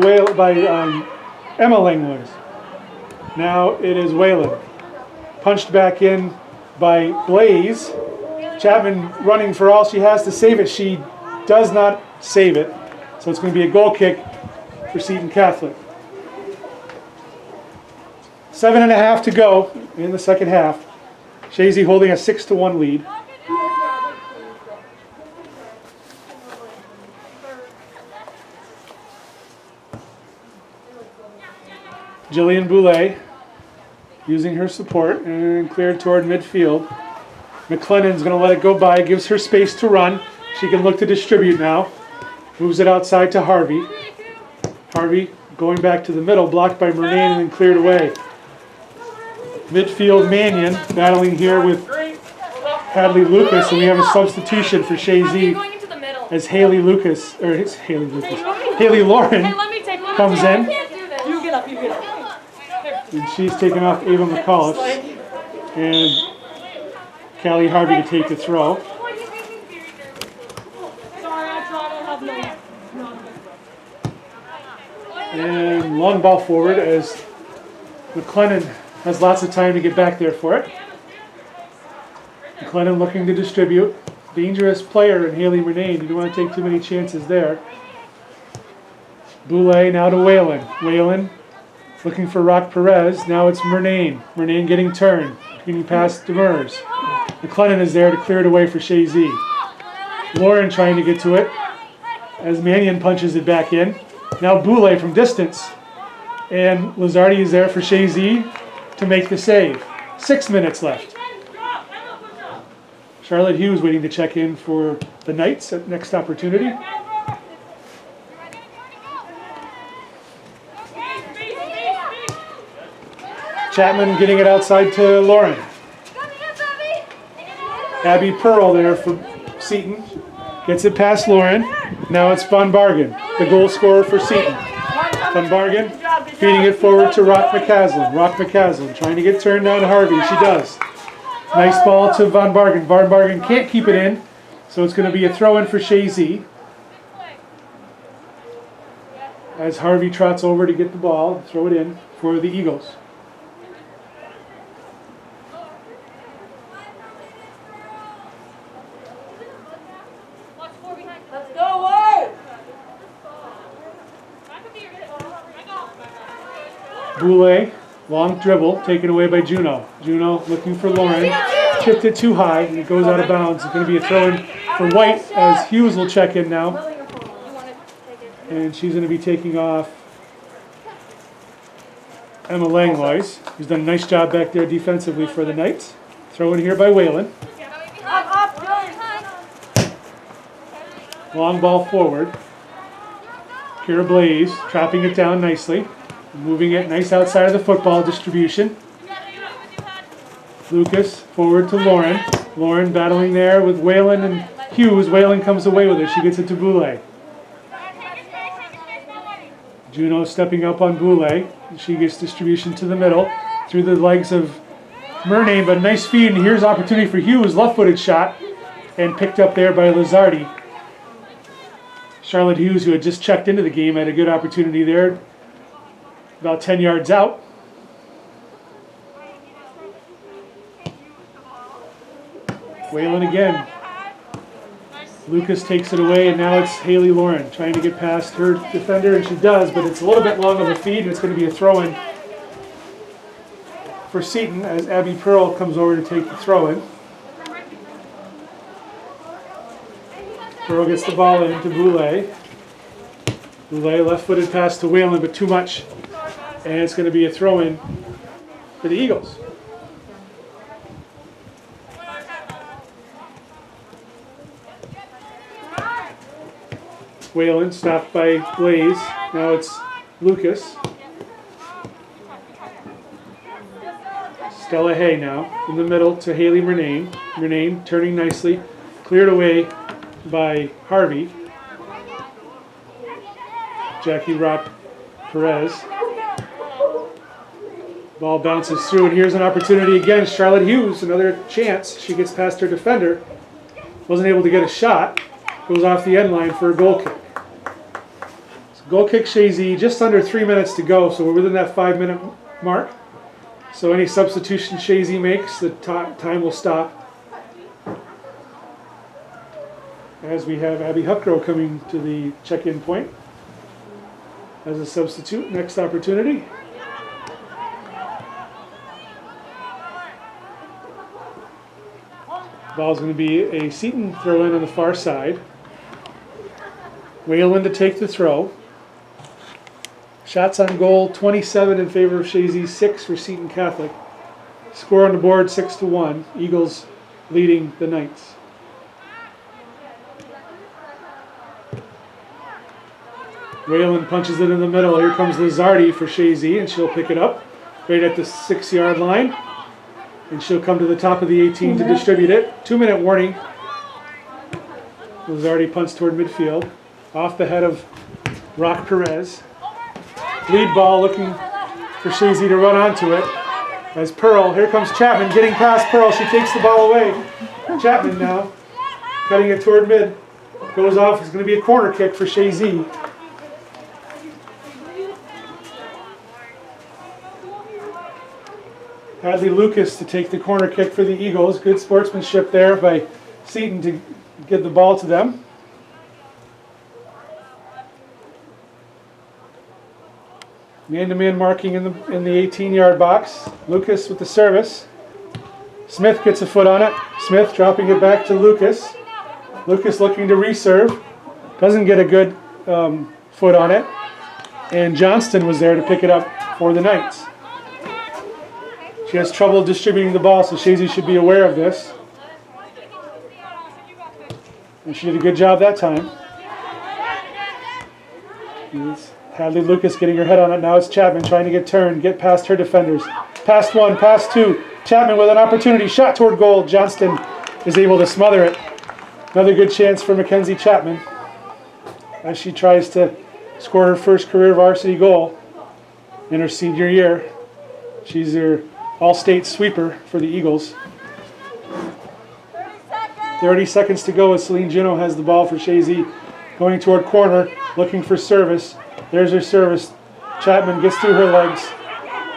Emma Langlois. Now it is Whalen. Punched back in by Blaze. Chapman running for all she has to save it. She does not save it. So it's going to be a goal kick for Seton Catholic. 7.5 to go in the second half. Chazy holding a 6-1 lead. Jillian Boulay using her support and cleared toward midfield. McLennan's going to let it go by, gives her space to run. She can look to distribute now. Moves it outside to Harvey. Harvey going back to the middle, blocked by Murnane and then cleared away. Midfield Mannion battling here with Hadley Lucas, and we have a substitution for Chazy as Haley Lucas, or it's Haley Lucas, Haley Lauren comes in. You get up, you get up. And she's taking off Ava McAuliffe and Callie Harvey to take the throw. And long ball forward as Mclennan has lots of time to get back there for it. Mclennan looking to distribute. Dangerous player in Haley Murnane. You don't want to take too many chances there. Boulay now to Whalen. Whalen looking for Rock Perez. Now it's Murnane. Murnane getting turned. Getting past Demers. McLennan is there to clear it away for Chazy. Lauren trying to get to it as Mannion punches it back in. Now Boulay from distance. And Lazardi is there for Chazy to make the save. 6 minutes left. Charlotte Hughes waiting to check in for the Knights at next opportunity. Chapman getting it outside to Lauren. Abby Pearl there for Seton. Gets it past Lauren. Now it's Von Bargen, the goal scorer for Seton. Von Bargen feeding it forward to Rock McCaslin. Rock McCaslin trying to get turned down to Harvey. She does. Nice ball to Von Bargen. Von Bargen can't keep it in, so it's going to be a throw-in for Chazy. As Harvey trots over to get the ball, throw it in for the Eagles. Boulay, long dribble, taken away by Juneau. Juneau looking for Lauren, tipped it too high, and it goes out of bounds. It's going to be a throw-in for White as Hughes will check in now. And she's going to be taking off Emma Langlois, who's done a nice job back there defensively for the Knights. Throw in here by Whalen. Long ball forward. Kira Blaze trapping it down nicely. Moving it nice outside of the football distribution. Lucas forward to Lauren. Lauren battling there with Whalen and Hughes. Whalen comes away with it. She gets it to Boulay. Juneau stepping up on Boulay. She gets distribution to the middle through the legs of Murnane, but a nice feed, and here's opportunity for Hughes. Left-footed shot and picked up there by Lazardi. Charlotte Hughes, who had just checked into the game, had a good opportunity there. About 10 yards out. Whalen again. Lucas takes it away, and now it's Haley Lauren trying to get past her defender, and she does, but it's a little bit long of a feed, and it's going to be a throw-in for Seton as Abby Pearl comes over to take the throw-in. Pearl gets the ball into Boulay. Boulay left-footed pass to Whalen, but too much. And it's going to be a throw-in for the Eagles. Whalen stopped by Blaze. Now it's Lucas. Stella Hay now in the middle to Haley Murnane. Murnane turning nicely. Cleared away by Harvey. Jackie Rock Perez. Ball bounces through, and here's an opportunity again. Charlotte Hughes, another chance. She gets past her defender. Wasn't able to get a shot. Goes off the end line for a goal kick. So goal kick Chazy, just under 3 minutes to go, so we're within that 5-minute mark. So any substitution Chazy makes, the time will stop. As we have Abby Huckrow coming to the check-in point as a substitute. Next opportunity. Ball's going to be a Seton throw-in on the far side. Whalen to take the throw. Shots on goal, 27 in favor of Chazy, 6 for Seton Catholic. Score on the board, 6-1. Eagles leading the Knights. Whalen punches it in the middle. Here comes Lazardi for Chazy, and she'll pick it up right at the 6-yard line. And she'll come to the top of the 18 to distribute it. 2-minute warning. Lazardi punts toward midfield. Off the head of Rock Perez. Lead ball looking for Chazy to run onto it. As Pearl, here comes Chapman getting past Pearl. She takes the ball away. Chapman now cutting it toward mid. Goes off. It's going to be a corner kick for Chazy. Hadley Lucas to take the corner kick for the Eagles. Good sportsmanship there by Seton to get the ball to them. Man-to-man marking in the 18-yard box. Lucas with the service. Smith gets a foot on it. Smith dropping it back to Lucas. Lucas looking to reserve. Doesn't get a good foot on it. And Johnston was there to pick it up for the Knights. She has trouble distributing the ball, so Chazy should be aware of this. And she did a good job that time. Here's Hadley Lucas getting her head on it. Now it's Chapman trying to get turned, get past her defenders. Past one, past two. Chapman with an opportunity. Shot toward goal. Johnston is able to smother it. Another good chance for Mackenzie Chapman as she tries to score her first career varsity goal in her senior year. She's their all-state sweeper for the Eagles. 30 seconds to go as Celine Juneau has the ball for Chazy. Going toward corner, looking for service. There's her service. Chapman gets through her legs.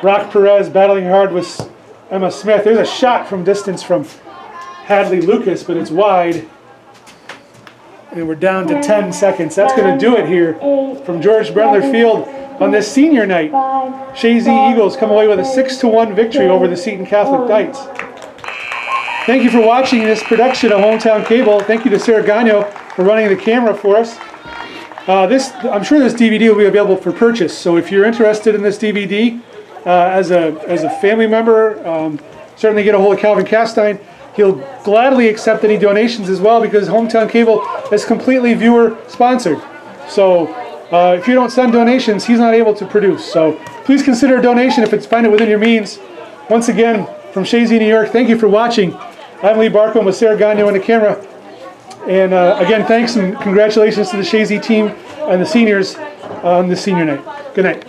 Rock Perez battling hard with Emma Smith. There's a shot from distance from Hadley Lucas, but it's wide. And we're down to 10 seconds. That's going to do it here from George Brendler Field on this senior night. Chazy Eagles come away with a 6-1 victory over the Seton Catholic Knights. Thank you for watching this production of Hometown Cable. Thank you to Sarah Gagno for running the camera for us. I'm sure this DVD will be available for purchase. So if you're interested in this DVD as a family member, certainly get a hold of Calvin Castine. He'll gladly accept any donations as well because Hometown Cable is completely viewer sponsored. So if you don't send donations, he's not able to produce. So please consider a donation if it's find it within your means. Once again, from Chazy, New York, thank you for watching. I'm Lee Barcomb with Sarah Gagno on the camera. And again, thanks and congratulations to the Chazy team and the seniors on the senior night. Good night.